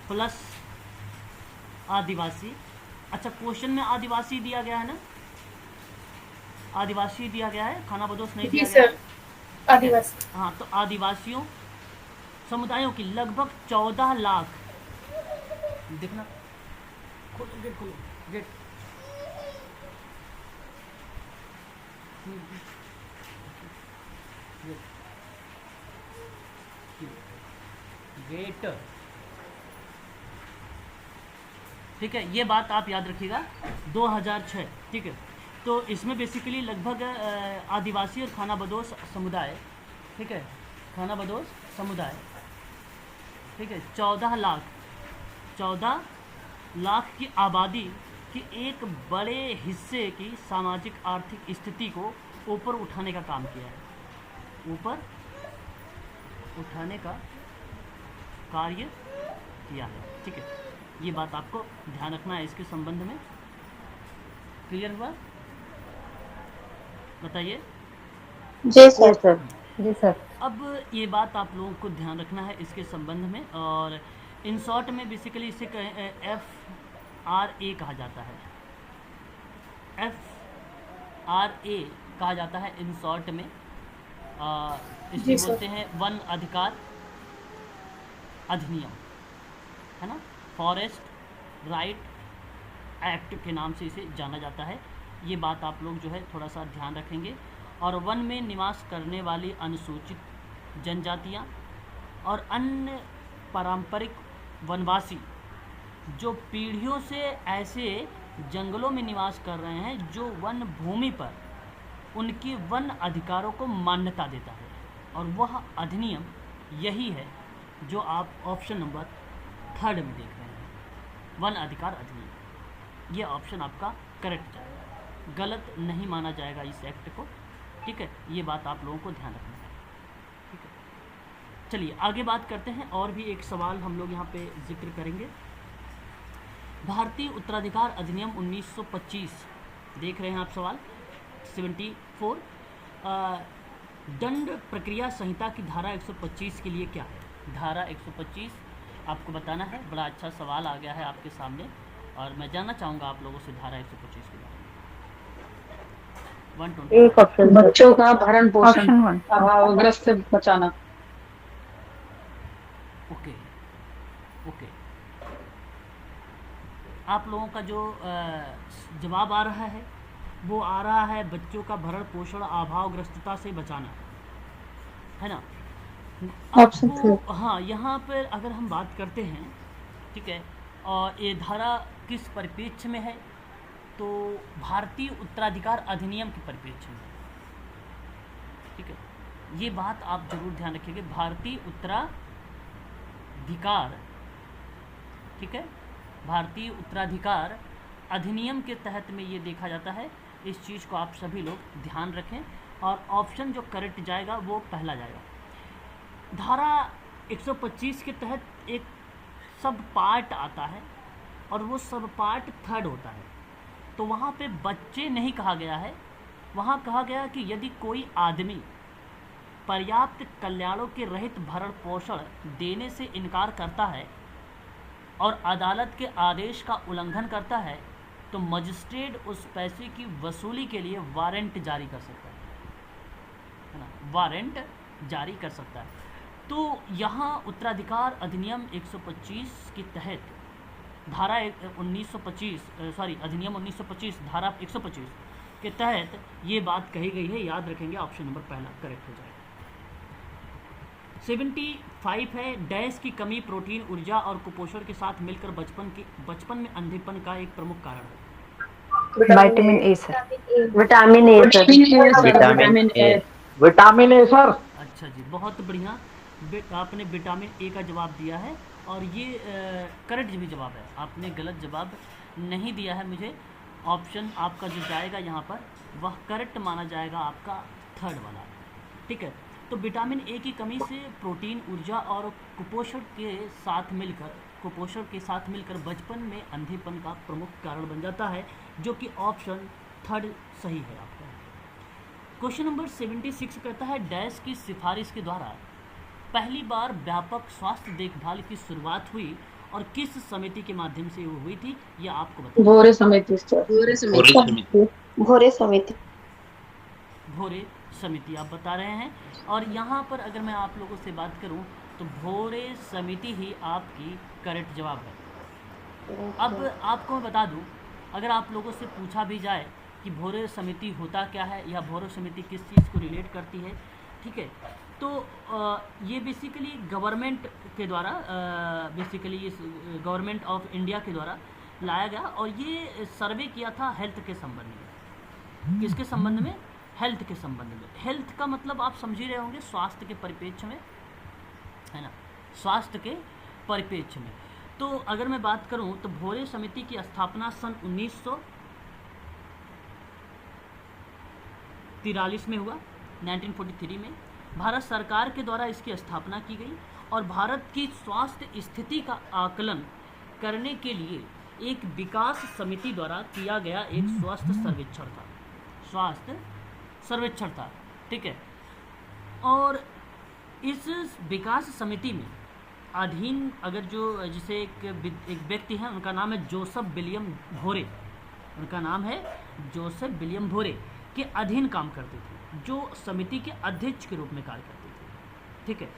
प्लस आदिवासी। अच्छा, क्वेश्चन में आदिवासी दिया गया है ना, आदिवासी दिया गया है, खाना बदोश नहीं दिया
जी
गया
सर, आदिवासी।
हाँ, तो आदिवासियों समुदायों की लगभग 14 लाख, देखना, खोलो गेट, खोलो गेट, गेट, ठीक है। ये बात आप याद रखिएगा, 2006, ठीक है। तो इसमें बेसिकली लगभग आदिवासी और खाना बदोश समुदाय, ठीक है, खाना बदोश समुदाय, ठीक है, 14 लाख की आबादी के एक बड़े हिस्से की सामाजिक आर्थिक स्थिति को ऊपर उठाने का काम किया है, ऊपर उठाने का कार्य किया है, ठीक है। ये बात आपको ध्यान रखना है इसके संबंध में। क्लियर हुआ? बताइए।
जी सर।
जी सर।
अब ये बात आप लोगों को ध्यान रखना है इसके संबंध में। और इन शॉर्ट में बेसिकली इसे FRA कहा जाता है, FRA कहा जाता है इन शॉर्ट में। इसे बोलते हैं वन अधिकार अधिनियम, है ना, फॉरेस्ट राइट एक्ट के नाम से इसे जाना जाता है। ये बात आप लोग जो है थोड़ा सा ध्यान रखेंगे। और वन में निवास करने वाली अनुसूचित जनजातियाँ और अन्य पारंपरिक वनवासी जो पीढ़ियों से ऐसे जंगलों में निवास कर रहे हैं जो वन भूमि पर उनके वन अधिकारों को मान्यता देता है, और वह अधिनियम यही है जो आप ऑप्शन नंबर 3 में देख रहे हैं, वन अधिकार अधिनियम। ये ऑप्शन आपका करेक्ट जाएगा, गलत नहीं माना जाएगा इस एक्ट को। ठीक है, ये बात आप लोगों को ध्यान रखना है। ठीक है, चलिए आगे बात करते हैं। और भी एक सवाल हम लोग यहाँ पे जिक्र करेंगे। भारतीय उत्तराधिकार अधिनियम 1925 देख रहे हैं आप सवाल 74। दंड प्रक्रिया संहिता की धारा 125 के लिए क्या है? धारा 125 आपको बताना है। बड़ा अच्छा सवाल आ गया है आपके सामने, और मैं जानना चाहूँगा आप लोगों से धारा 125 के बारे में। 120
एक ऑप्शन सर।
बच्चों का भरण पोषण,
ऑप्शन 1।
अभावग्रस्त से बचाना।
ओके ओके, आप लोगों का जो जवाब आ रहा है वो आ रहा है बच्चों का भरण पोषण अभावग्रस्तता से बचाना, है ना।
ऑप्शन
आपको हाँ, यहाँ पर अगर हम बात करते हैं, ठीक है, और ये धारा किस परिप्रेक्ष्य में है, तो भारतीय उत्तराधिकार अधिनियम के परिप्रेक्ष्य में, ठीक है। ये बात आप जरूर ध्यान रखिएगा, भारतीय उत्तराधिकार, ठीक है, भारतीय उत्तराधिकार अधिनियम के तहत में ये देखा जाता है। इस चीज़ को आप सभी लोग ध्यान रखें, और ऑप्शन जो करेक्ट जाएगा वो पहला जाएगा। धारा 125 के तहत एक सब पार्ट आता है, और वो सब पार्ट 3 होता है। तो वहाँ पे बच्चे नहीं कहा गया है, वहाँ कहा गया कि यदि कोई आदमी पर्याप्त कल्याणों के रहित भरण पोषण देने से इनकार करता है और अदालत के आदेश का उल्लंघन करता है, तो मजिस्ट्रेट उस पैसे की वसूली के लिए वारंट जारी कर सकता है ना, वारंट जारी कर सकता है। तो यहाँ उत्तराधिकार अधिनियम 125 के तहत धारा 1925 अधिनियम 1925 धारा 125 के तहत ये बात कही गई है। याद रखेंगे, ऑप्शन नंबर पहला करेक्ट हो जाएगा। 75 है, डैश की कमी प्रोटीन, ऊर्जा और कुपोषण के साथ मिलकर बचपन में अंधेपन का एक प्रमुख कारण है।
Vitamin A sir.
Vitamin A sir.
Vitamin A.
Vitamin A sir.
अच्छा जी, बहुत बढ़िया, आपने विटामिन ए का जवाब दिया है, और ये करेक्ट भी जवाब है। आपने गलत जवाब नहीं दिया है मुझे। ऑप्शन आपका जो जाएगा यहाँ पर वह करेक्ट माना जाएगा, आपका 3rd वाला, ठीक है। तो विटामिन ए की कमी से प्रोटीन, ऊर्जा और कुपोषण के साथ मिलकर बचपन में अंधेपन का प्रमुख कारण बन जाता है, जो कि ऑप्शन 3rd सही है आपका। क्वेश्चन नंबर 76 कहता है, डैश की सिफारिश के द्वारा पहली बार व्यापक स्वास्थ्य देखभाल की शुरुआत हुई और किस समिति के माध्यम से वो हुई थी, ये आपको बताइए।
भोरे समिति सर।
भोरे समिति।
भोरे समिति आप बता रहे हैं, और यहाँ पर अगर मैं आप लोगों से बात करूँ तो भोरे समिति ही आपकी करेक्ट जवाब है। अब आपको मैं बता दूँ, अगर आप लोगों से पूछा भी जाए कि भोरे समिति होता क्या है या भोरे समिति किस चीज़ को रिलेट करती है, ठीक है, तो ये बेसिकली गवर्नमेंट के द्वारा गवर्नमेंट ऑफ इंडिया के द्वारा लाया गया, और ये सर्वे किया था हेल्थ के संबंध में। किसके संबंध में? हेल्थ के संबंध में। हेल्थ का मतलब आप समझ ही रहे होंगे, स्वास्थ्य के परिप्रेक्ष्य में, है ना, स्वास्थ्य के परिप्रेक्ष्य में। तो अगर मैं बात करूं तो भोरे समिति की स्थापना सन 1943 में हुआ, 1943 में भारत सरकार के द्वारा इसकी स्थापना की गई, और भारत की स्वास्थ्य स्थिति का आकलन करने के लिए एक विकास समिति द्वारा किया गया एक स्वास्थ्य सर्वेक्षण था, ठीक है। और इस विकास समिति में अधीन अगर जो जिसे एक व्यक्ति हैं, उनका नाम है जोसेफ विलियम भोरे, उनका नाम है जोसेफ विलियम भोरे, के अधीन काम करते थे, जो समिति के अध्यक्ष के रूप में कार्य करते थे, ठीक है।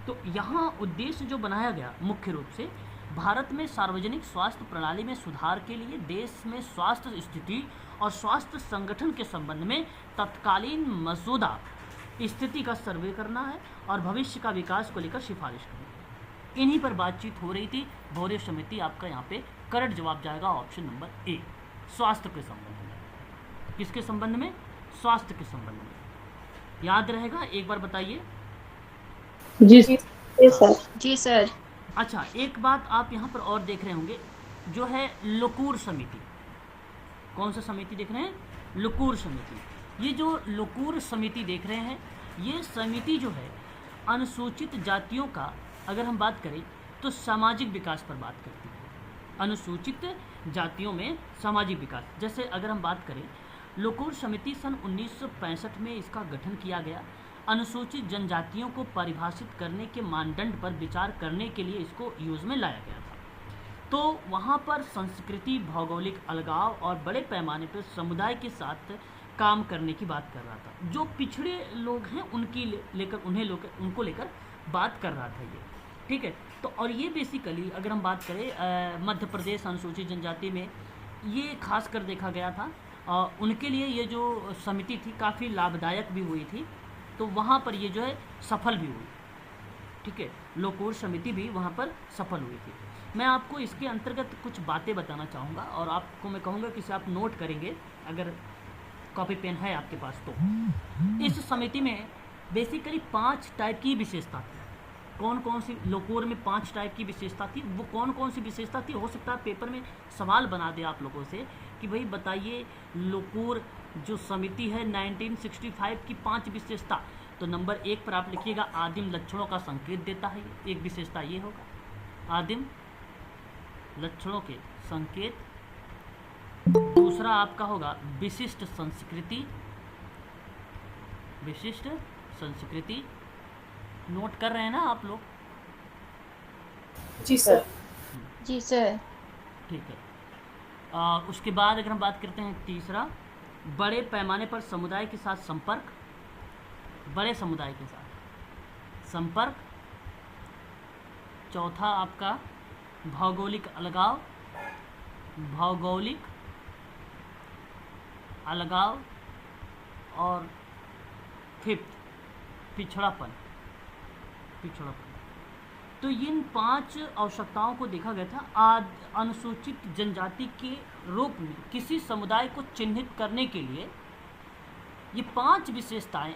तो यहाँ उद्देश्य जो बनाया गया मुख्य रूप से भारत में सार्वजनिक स्वास्थ्य प्रणाली में सुधार के लिए देश में स्वास्थ्य स्थिति और स्वास्थ्य संगठन के संबंध में तत्कालीन मसौदा स्थिति का सर्वे करना है और भविष्य का विकास को लेकर सिफारिश करनी है। इन्हीं पर बातचीत हो रही थी। भौरे समिति आपका यहाँ पे करेक्ट जवाब जाएगा ऑप्शन नंबर ए, स्वास्थ्य के संबंध में। किसके संबंध में? स्वास्थ्य के संबंध में। याद रहेगा? एक बार बताइए।
जी
सर। जी सर।
अच्छा, एक बात आप यहाँ पर और देख रहे होंगे, जो है लोकूर समिति। कौन सा समिति देख रहे हैं? लोकूर समिति। ये जो लोकूर समिति देख रहे हैं, ये समिति जो है अनुसूचित जातियों का, अगर हम बात करें तो सामाजिक विकास पर बात करती है। अनुसूचित जातियों में सामाजिक विकास, जैसे अगर हम बात करें, लोकूर समिति सन 1965 में इसका गठन किया गया। अनुसूचित जनजातियों को परिभाषित करने के मानदंड पर विचार करने के लिए इसको यूज में लाया गया था। तो वहाँ पर संस्कृति, भौगोलिक अलगाव और बड़े पैमाने पर समुदाय के साथ काम करने की बात कर रहा था। जो पिछड़े लोग हैं उनको लेकर बात कर रहा था ये, ठीक है। तो और ये बेसिकली अगर हम बात करें मध्य प्रदेश अनुसूचित जनजाति में ये खास कर देखा गया था। उनके लिए ये जो समिति थी काफ़ी लाभदायक भी हुई थी, तो वहाँ पर ये जो है सफल भी हुई, ठीक है। लोकूर समिति भी वहाँ पर सफल हुई थी। मैं आपको इसके अंतर्गत कुछ बातें बताना चाहूँगा और आपको मैं कहूँगा कि इसे आप नोट करेंगे अगर कॉपी पेन है आपके पास तो। इस समिति में बेसिकली 5 टाइप की विशेषता थी। कौन कौन सी? लोकूर में 5 टाइप की विशेषता थी। वो कौन कौन सी विशेषता थी? हो सकता है पेपर में सवाल बना दे आप लोगों से कि भाई बताइए लोकूर जो समिति है 1965 की 5 विशेषता। तो नंबर 1 पर आप लिखिएगा आदिम लक्षणों का संकेत देता है। एक विशेषता ये होगा, आदिम लक्षणों के संकेत। दूसरा आपका होगा विशिष्ट संस्कृति। विशिष्ट संस्कृति नोट कर रहे हैं ना आप लोग?
जी सर।
जी सर।
ठीक है। उसके बाद अगर हम बात करते हैं तीसरा, बड़े पैमाने पर समुदाय के साथ संपर्क। बड़े समुदाय के साथ संपर्क। चौथा आपका भौगोलिक अलगाव। भौगोलिक अलगाव। और फिफ्थ पिछड़ापन। तो इन 5 आवश्यकताओं को देखा गया था अनुसूचित जनजाति के रूप में किसी समुदाय को चिन्हित करने के लिए। ये 5 विशेषताएं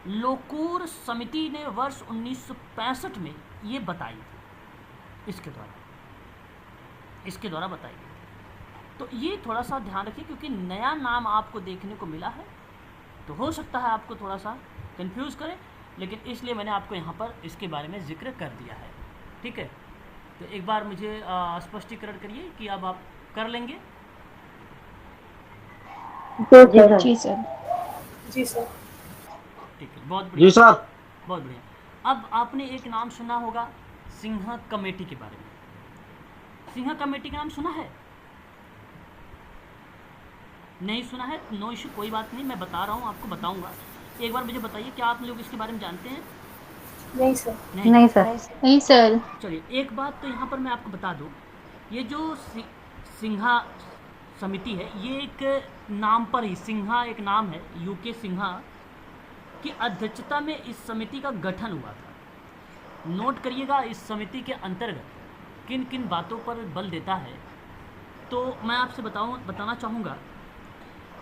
लोकूर समिति ने वर्ष 1965 में ये बताई थी, इसके द्वारा बताई गई। तो ये थोड़ा सा ध्यान रखिए क्योंकि नया नाम आपको देखने को मिला है, तो हो सकता है आपको थोड़ा सा कंफ्यूज करे, लेकिन इसलिए मैंने आपको यहाँ पर इसके बारे में जिक्र कर दिया है, ठीक है। तो एक बार मुझे स्पष्टीकरण करिए कि अब आप कर लेंगे।
जी सर।
जी सर।
ठीक है, बहुत बढ़िया।
जी सर।
बहुत बढ़िया। अब आपने एक नाम सुना होगा सिन्हा कमेटी के बारे में। सिन्हा कमेटी का नाम सुना है? नहीं सुना है? नो इशू, कोई बात नहीं, मैं बता रहा हूँ, आपको बताऊंगा। एक बार मुझे बताइए, क्या आप लोग इसके बारे में जानते हैं?
नहीं सर।
नहीं सर।
नहीं सर।
चलिए, एक बात तो यहाँ पर मैं आपको बता दूँ, ये जो सिन्हा समिति है ये एक नाम पर ही, सिन्हा एक नाम है, यूके सिन्हा की अध्यक्षता में इस समिति का गठन हुआ था। नोट करिएगा इस समिति के अंतर्गत किन किन बातों पर बल देता है। तो मैं आपसे बताना चाहूँगा,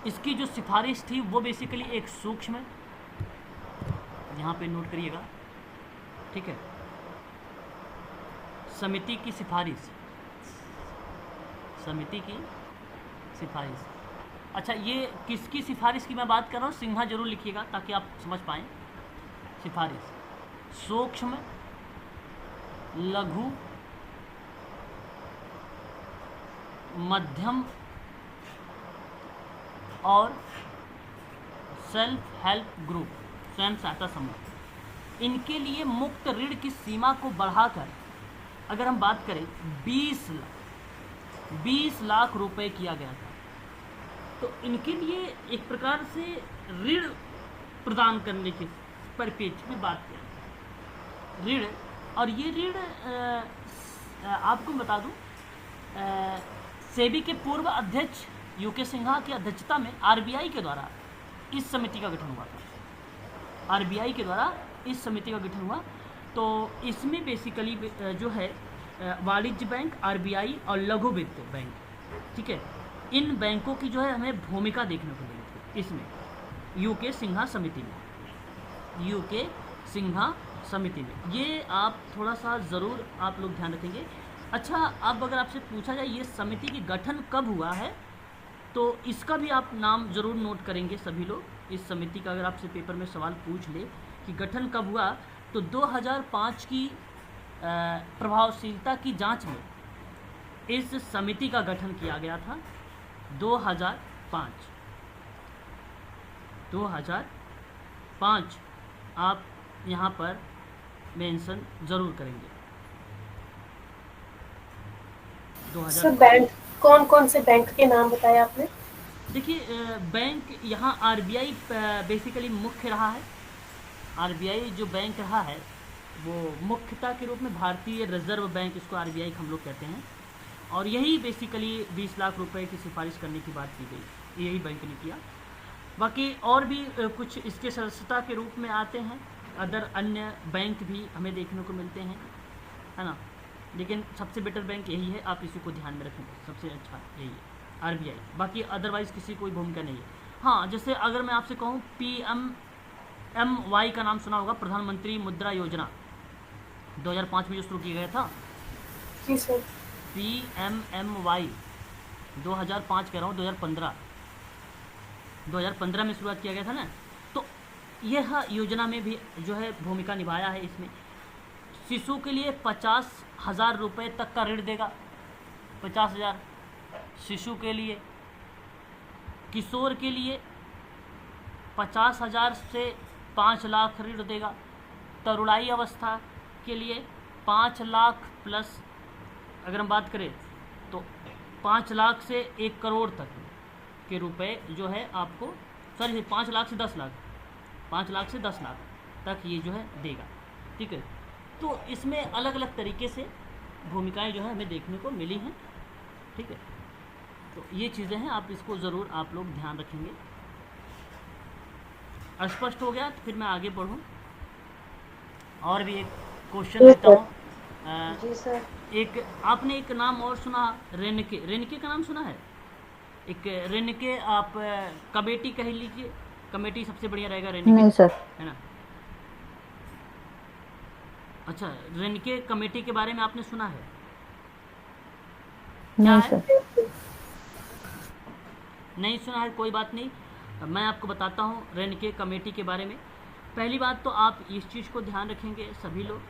इसकी जो सिफारिश थी वो बेसिकली एक सूक्ष्म, यहाँ पे नोट करिएगा, ठीक है, समिति की सिफारिश, समिति की सिफारिश। अच्छा, ये किसकी सिफारिश की मैं बात कर रहा हूँ? सिन्हा जरूर लिखिएगा ताकि आप समझ पाएँ। सिफारिश सूक्ष्म, लघु, मध्यम और सेल्फ हेल्प ग्रुप, स्वयं सहायता समूह, इनके लिए मुक्त ऋण की सीमा को बढ़ाकर अगर हम बात करें 20 लाख रुपए किया गया था। तो इनके लिए एक प्रकार से ऋण प्रदान करने के परिप्रेक्ष्य में बात किया ऋण, और ये ऋण आपको बता दूं, सेबी के पूर्व अध्यक्ष यूके सिन्हा की अध्यक्षता में आरबीआई के द्वारा इस समिति का गठन हुआ था। आरबीआई के द्वारा इस समिति का गठन हुआ। तो इसमें बेसिकली जो है वाणिज्य बैंक, आरबीआई और लघु वित्त बैंक, ठीक है, इन बैंकों की जो है हमें भूमिका देखने को मिली थी इसमें यूके सिन्हा समिति में, यूके सिन्हा समिति में। ये आप थोड़ा सा ज़रूर आप लोग ध्यान रखेंगे। अच्छा, अब अगर आपसे पूछा जाए ये समिति की गठन कब हुआ है, तो इसका भी आप नाम ज़रूर नोट करेंगे सभी लोग। इस समिति का अगर आपसे पेपर में सवाल पूछ ले कि गठन कब हुआ, तो 2005 की प्रभावशीलता की जांच में इस समिति का गठन किया गया था। 2005 आप यहाँ पर मेंशन ज़रूर करेंगे।
सर बैंक कौन कौन से बैंक के नाम बताए आपने?
देखिए, बैंक यहाँ आरबीआई बेसिकली मुख्य रहा है। आरबीआई जो बैंक रहा है वो मुख्यता के रूप में भारतीय रिजर्व बैंक, इसको आरबीआई हम लोग कहते हैं, और यही बेसिकली 20 लाख रुपए की सिफारिश करने की बात की गई, यही बैंक ने किया। बाकी और भी कुछ इसके सदस्यता के रूप में आते हैं, अदर अन्य बैंक भी हमें देखने को मिलते हैं, है ना, लेकिन सबसे बेटर बैंक यही है, आप इसी को ध्यान में रखें, सबसे अच्छा यही है आरबीआई। बाकी अदरवाइज़ किसी कोई भूमिका नहीं है। हाँ, जैसे अगर मैं आपसे कहूँ PMMY का नाम सुना होगा, प्रधानमंत्री मुद्रा योजना 2005 में जो शुरू किया गया था।
जी सर।
PMMY 2005 कह रहा हूँ, 2015 में शुरुआत किया गया था ना। तो यह योजना में भी जो है भूमिका निभाया है। इसमें शिशु के लिए 50,000 रुपये तक का ऋण देगा, 50,000 शिशु के लिए। किशोर के लिए 50,000 से 5 लाख ऋण देगा। तरुणाई अवस्था के लिए 5 लाख प्लस, अगर हम बात करें तो 5 लाख से 1 करोड़ तक के रुपए जो है आपको, सॉरी 5 लाख से 10 लाख, 5 लाख से 10 लाख तक ये जो है देगा, ठीक है। तो इसमें अलग अलग तरीके से भूमिकाएं जो है हमें देखने को मिली हैं, ठीक है। तो ये चीज़ें हैं, आप इसको ज़रूर आप लोग ध्यान रखेंगे। स्पष्ट हो गया? तो फिर मैं आगे बढ़ूँ और भी एक क्वेश्चन लेता हूँ।
जी सर।
एक आपने एक नाम और सुना, रेनके, रेनके का नाम सुना है? एक रेनके आप कमेटी कह लीजिए, कमेटी सबसे बढ़िया रहेगा रेनके,
नहीं सर।
है ना। अच्छा, रेनके कमेटी के बारे में आपने सुना है? क्या
नहीं
है?
सर।
नहीं सुना है, कोई बात नहीं, मैं आपको बताता हूँ रेनके कमेटी के बारे में। पहली बात तो आप इस चीज़ को ध्यान रखेंगे सभी लोग,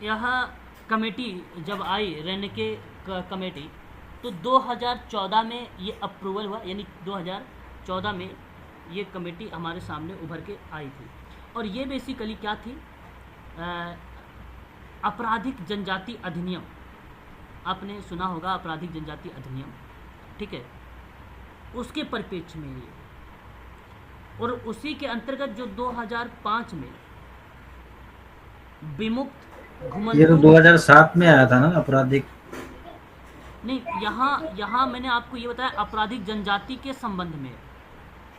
यह कमेटी जब आई, रेनके कमेटी, तो 2014 में ये अप्रूवल हुआ, यानी 2014 में ये कमेटी हमारे सामने उभर के आई थी। और ये बेसिकली क्या थी, आपराधिक जनजाति अधिनियम, आपने सुना होगा आपराधिक जनजाति अधिनियम, ठीक है, उसके परिप्रेक्ष्य में ये, और उसी के अंतर्गत जो 2005 में विमुक्त
ये तो 2007 में आया था ना आपराधिक।
नहीं, यहाँ मैंने आपको ये बताया आपराधिक जनजाति के संबंध में,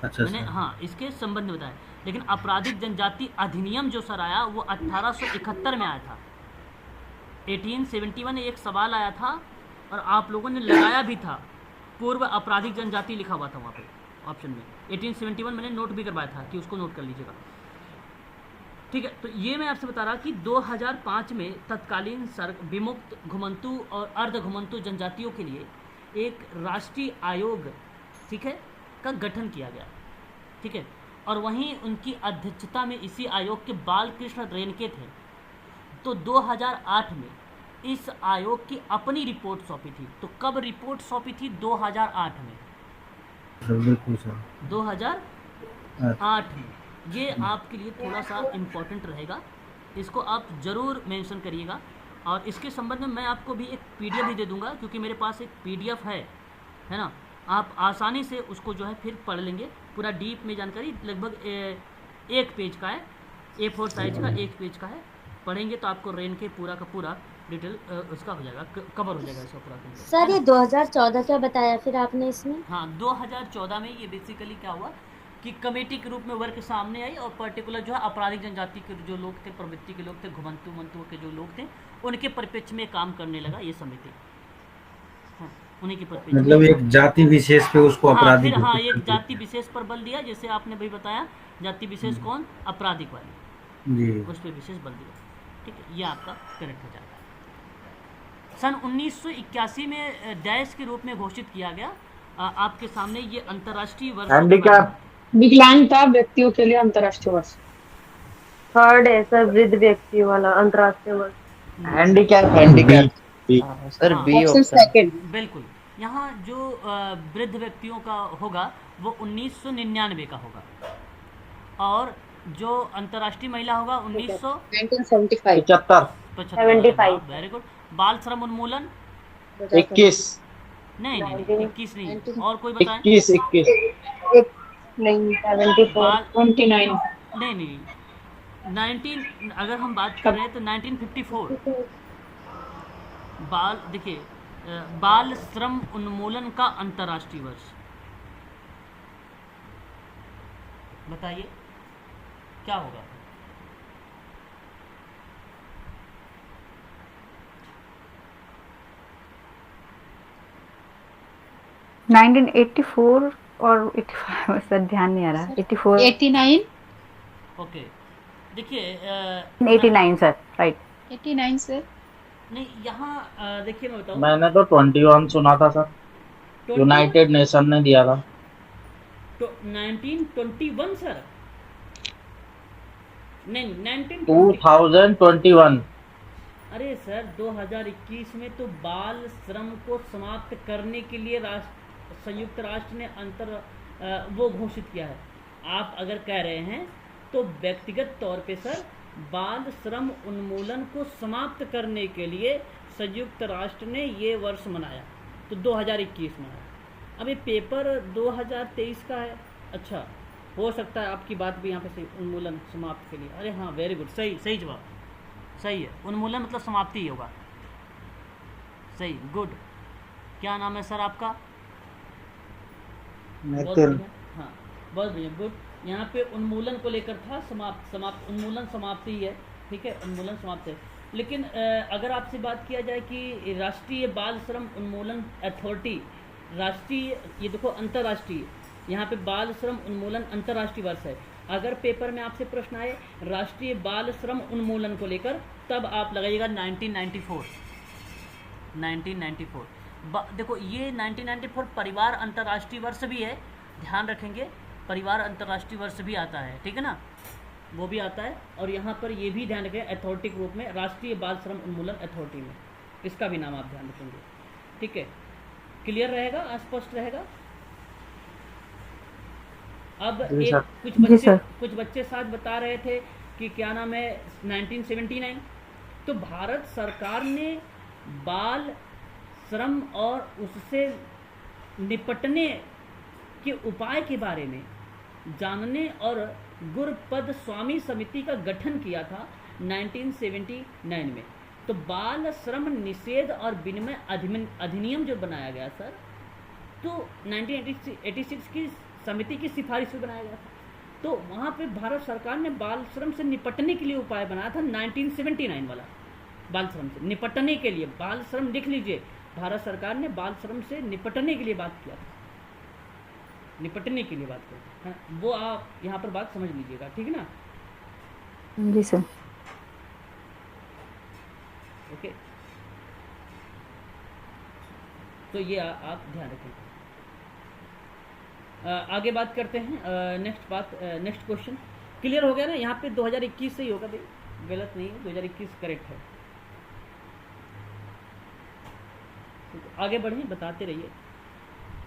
अच्छा
मैंने हाँ इसके संबंध में बताया। लेकिन आपराधिक जनजाति अधिनियम जो सर आया वो 1871 में आया था। 1871 में एक सवाल आया था और आप लोगों ने लगाया भी था, पूर्व आपराधिक जनजाति लिखा हुआ था वहाँ पे ऑप्शन में। 1871 मैंने नोट भी करवाया था कि उसको नोट कर लीजिएगा, ठीक है। तो ये मैं आपसे बता रहा कि 2005 में तत्कालीन विमुक्त, घुमंतु और अर्ध घुमंतु जनजातियों के लिए एक राष्ट्रीय आयोग, ठीक है, का गठन किया गया, ठीक है। और वहीं उनकी अध्यक्षता में इसी आयोग के बालकृष्ण रेनके थे। तो 2008 में इस आयोग की अपनी रिपोर्ट सौंपी थी। तो कब रिपोर्ट सौंपी थी? 2008 में,
बिल्कुल सर,
2008 में। ये आपके लिए थोड़ा सा इम्पोर्टेंट रहेगा, इसको आप ज़रूर मेंशन करिएगा। और इसके संबंध में मैं आपको भी एक PDF भी दे दूंगा, क्योंकि मेरे पास एक PDF है ना, आप आसानी से उसको जो है फिर पढ़ लेंगे। पूरा डीप में जानकारी लगभग 1 पेज का है, A4 साइज का 1 पेज का है, पढ़ेंगे तो आपको रेन के पूरा का पूरा डिटेल उसका हो जाएगा, कवर हो जाएगा इसका पूरा कंप्लीट।
सर ये 2014 क्या बताया फिर आपने इसमें?
हाँ 2014 में ये बेसिकली क्या हुआ कि कमेटी के रूप में वर्क सामने आई और पर्टिकुलर जो है आपराधिक जनजाति के जो लोग थे, प्रवृत्ति के लोग थे, घुमंतु मंतु के जो लोग थे, उनके परिप्रेक्ष्य में काम करने लगा ये समिति। हाँ, उन्हीं के परिप्रेक्ष्य में।
मतलब एक जाति विशेष पे उसको
हाँ
अपराधी
फिर हाँ
घोषित
एक
कर दिया।
जाति विशेष पर बल दिया, जैसे आपने भाई बताया जाति विशेष कौन, आपराधिक वाली,
जी
उस पर विशेष बल दिया। ठीक है, ये आपका करेक्ट हो जाता है। सन 1981 में डैश के रूप में घोषित किया गया। आपके सामने ये अंतर्राष्ट्रीय वर्ष
हैंडीकैप विकलांगता व्यक्तियों के लिए अंतर्राष्ट्रीय वर्ष।
थर्ड है सर, वृद्ध व्यक्ति वाला अंतर्राष्ट्रीय वर्ष।
हैंडीकैप सर
हाँ,
बी
ऑप्शन
ऑप्शन।
सेकंड।
बिल्कुल। यहाँ जो वृद्ध व्यक्तियों का होगा वो 1999 का होगा, और जो अंतर्राष्ट्रीय महिला होगा
1975।
75।
Very good. बाल श्रम उन्मूलन
21
नहीं 21 नहीं, और कोई बताएं।
21
नहीं 74।
बाल
29।
नहीं 19 अगर हम बात कर रहे हैं तो 1954 बाल देखिए बाल श्रम उन्मूलन का अंतर्राष्ट्रीय वर्ष। बताइए क्या होगा।
नाइनटीन 84 और 85 सर ध्यान नहीं आ रहा। 84
89
ओके देखिए
89 सर, राइट।
89 सर।
नहीं यहाँ देखिए मैं बताऊँ।
मैंने तो 21 सुना था सर,
21
यूनाइटेड नेशन ने दिया था।
1921 सर, नहीं 1920।
2021।
अरे सर 2021 में तो बाल श्रम को समाप्त करने के लिए संयुक्त राष्ट्र ने वो घोषित किया है। आप अगर कह रहे हैं तो व्यक्तिगत तौर पे सर बाल श्रम उन्मूलन को समाप्त करने के लिए संयुक्त राष्ट्र ने ये वर्ष मनाया, तो 2021 मनाया। अब ये पेपर 2023 का है। अच्छा हो सकता है आपकी बात भी यहाँ पे सही, उन्मूलन समाप्त के लिए। अरे हाँ वेरी गुड, सही सही जवाब, सही है। उन्मूलन मतलब समाप्ति ही होगा, सही, गुड। क्या नाम है सर आपका? बहुत बढ़िया, हाँ बहुत बढ़िया, गुड। यहाँ पे उन्मूलन को लेकर था, समाप्त उन्मूलन समाप्ति ही है। ठीक है, उन्मूलन समाप्त है। लेकिन अगर आपसे बात किया जाए कि राष्ट्रीय बाल श्रम उन्मूलन अथॉरिटी, राष्ट्रीय, ये देखो अंतर्राष्ट्रीय, यहाँ पे बाल श्रम उन्मूलन अंतर्राष्ट्रीय वर्ष है। अगर पेपर में आपसे प्रश्न आए राष्ट्रीय बाल श्रम उन्मूलन को लेकर, तब आप लगाइएगा 1994। देखो ये 1994 परिवार अंतर्राष्ट्रीय वर्ष भी है, ध्यान रखेंगे, परिवार अंतर्राष्ट्रीय वर्ष भी आता है, ठीक है ना, वो भी आता है। और यहाँ पर ये भी ध्यान रखें अथॉरिटी के रूप में, राष्ट्रीय बाल श्रम उन्मूलन अथॉरिटी में, इसका भी नाम आप ध्यान रखेंगे। ठीक है, क्लियर रहेगा, स्पष्ट रहेगा। अब कुछ बच्चे साथ बता रहे थे कि क्या नाम है 1979, तो भारत सरकार ने बाल श्रम और उससे निपटने के उपाय के बारे में जानने और गुरपद स्वामी समिति का गठन किया था 1979 में। तो बाल श्रम निषेध और विनिमय अधिनियम जो बनाया गया सर, तो 1986 की समिति की सिफारिश पे बनाया गया था। तो वहाँ पे भारत सरकार ने बाल श्रम से निपटने के लिए उपाय बनाया था 1979 वाला, बाल श्रम से निपटने के लिए। बाल श्रम लिख लीजिए, भारत सरकार ने बाल श्रम से निपटने के लिए बात किया था, निपटने के लिए बात किया था, वो आप यहाँ पर बात समझ लीजिएगा, ठीक है ना।
जी सर।
ओके, तो ये आप ध्यान रखें। आगे बात करते हैं, नेक्स्ट क्वेश्चन क्लियर हो गया ना। यहाँ पे 2021 से ही होगा भाई, गलत नहीं है, 2021 करेक्ट है। आगे बढ़ें, बताते रहिए।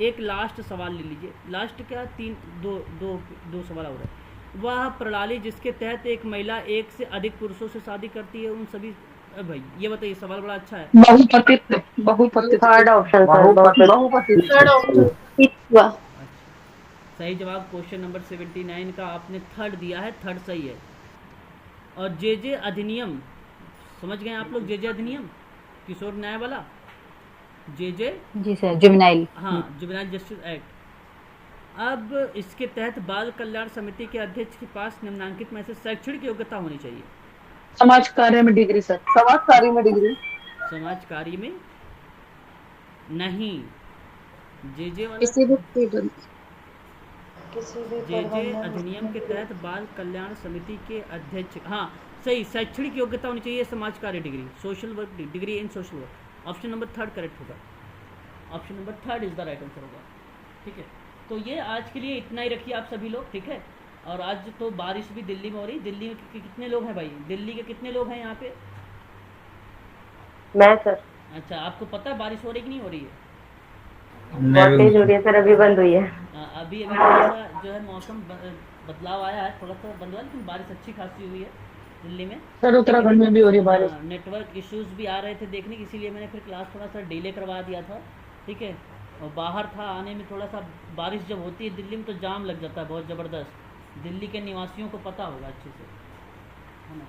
एक लास्ट सवाल ले लीजिए, लास्ट क्या, दो सवाल हो रहा है। वह प्रणाली जिसके तहत एक महिला एक से अधिक पुरुषों से शादी करती है, उन सभी, भाई ये बताइए, सवाल बड़ा अच्छा है।
बहुपतित।
थर्ड ऑप्शन
अच्छा, सही जवाब क्वेश्चन नंबर 79 का आपने थर्ड दिया है, थर्ड सही है। और जे अधिनियम समझ गए आप लोग? जे अधिनियम किशोर न्याय वाला, जे
जी सर, जुवेनाइल।
हाँ, जुवेनाइल जस्टिस एक्ट। अब इसके तहत बाल कल्याण समिति के अध्यक्ष के पास निम्नलिखित में से शैक्षणिक योग्यता होनी चाहिए।
समाज कार्य में डिग्री सर। समाज कार्य में डिग्री।
समाज कार्य में नहीं, जे वाला
किसी भी पद
जे अधिनियम के तहत बाल कल्याण समिति के अध्यक्ष, हाँ सही, शैक्षणिक योग्यता होनी चाहिए, समाज कार्य degree, social work degree in social work. Option number 3 correct होगा, option number 3 is the right answer होगा। ठीक है, तो ये आज के लिए इतना ही रखिए आप सभी लोग, ठीक है। और आज तो बारिश भी दिल्ली में हो रही। दिल्ली में कितने लोग हैं भाई? दिल्ली के कितने लोग हैं यहाँ पे?
मैं सर।
अच्छा, आपको पता है बारिश हो रही कि नहीं हो रही है?
बहुत तेज हो रही है सर, अभी बंद हुई है।
अभी थोड़ा सा जो है मौसम बदलाव आया है, थोड़ा सा बंद हुआ, लेकिन बारिश अच्छी खासी हुई है दिल्ली में।
सर उत्तराखंड में भी हो रही है बारिश।
नेटवर्क इश्यूज भी आ रहे थे देखने की, इसीलिए मैंने फिर क्लास थोड़ा सा डिले करवा दिया था, ठीक है। और बाहर था, आने में थोड़ा सा, बारिश जब होती है दिल्ली में तो जाम लग जाता है बहुत ज़बरदस्त। दिल्ली के निवासियों को पता होगा अच्छे से, है ना।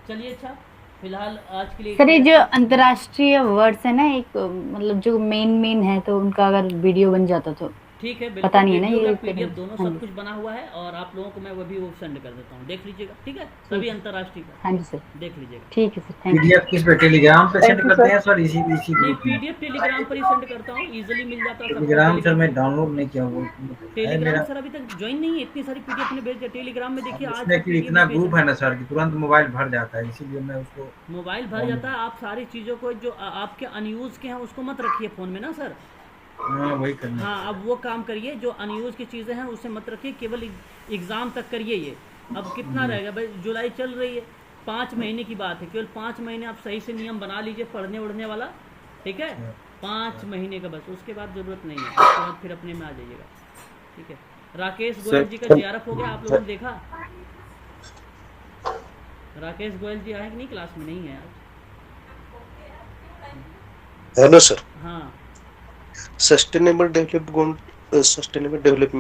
चलिए, अच्छा फिलहाल आज के लिए
सर ये जो अंतर्राष्ट्रीय वर्ड्स है ना, एक मतलब जो मेन है, तो उनका अगर वीडियो बन जाता तो
ठीक है,
पता नहीं है ना ये
पीडीएफ दोनों सब कुछ बना हुआ है, और आप लोगों को मैं वो भी वो सेंड कर देता हूँ, देख लीजिएगा, ठीक है। सभी अंतर्राष्ट्रीय का,
हाँ जी सर,
देख लीजिएगा।
ठीक है सर, थैंक यू।
पीडीएफ किस पे, टेलीग्राम पे सेंड करते हैं सर? इसी
नहीं,
ग्रुप में?
पीडीएफ टेलीग्राम पर ही सेंड करता हूँ, इजीली मिल जाता है।
टेलीग्राम सर मैं डाउनलोड नहीं किया, वो
टेलीग्राम सर अभी तक ज्वाइन नहीं है, इतनी सारी पीडीएफ ने भेज दिया टेलीग्राम में। देखिए आज
उसमें कि इतना ग्रुप है ना सर कि तुरंत मोबाइल भर जाता है, इसीलिए मैं उसको,
मोबाइल भर जाता है। आप सारी चीज़ों को जो आपके अनयूज के हैं उसको मत रखिए फ़ोन में ना सर।
हाँ वही करना।
हाँ, अब वो काम करिए, जो अनयूज की चीज़ें हैं उसे मत रखिए, केवल एग्ज़ाम तक करिए ये। अब कितना रहेगा भाई, जुलाई चल रही है, 5 महीने की बात है, केवल 5 महीने आप सही से नियम बना लीजिए पढ़ने उड़ने वाला, ठीक है। 5 महीने का बस, उसके बाद ज़रूरत नहीं है, उसके बाद फिर अपने में आ जाइएगा, ठीक है। राकेश गोयल जी का JRF हो गया, आप लोगों ने देखा? राकेश गोयल जी आए कि नहीं? क्लास में नहीं है आज।
Hello sir.
हाँ,
सस्टेनेबल डेवलपमेंट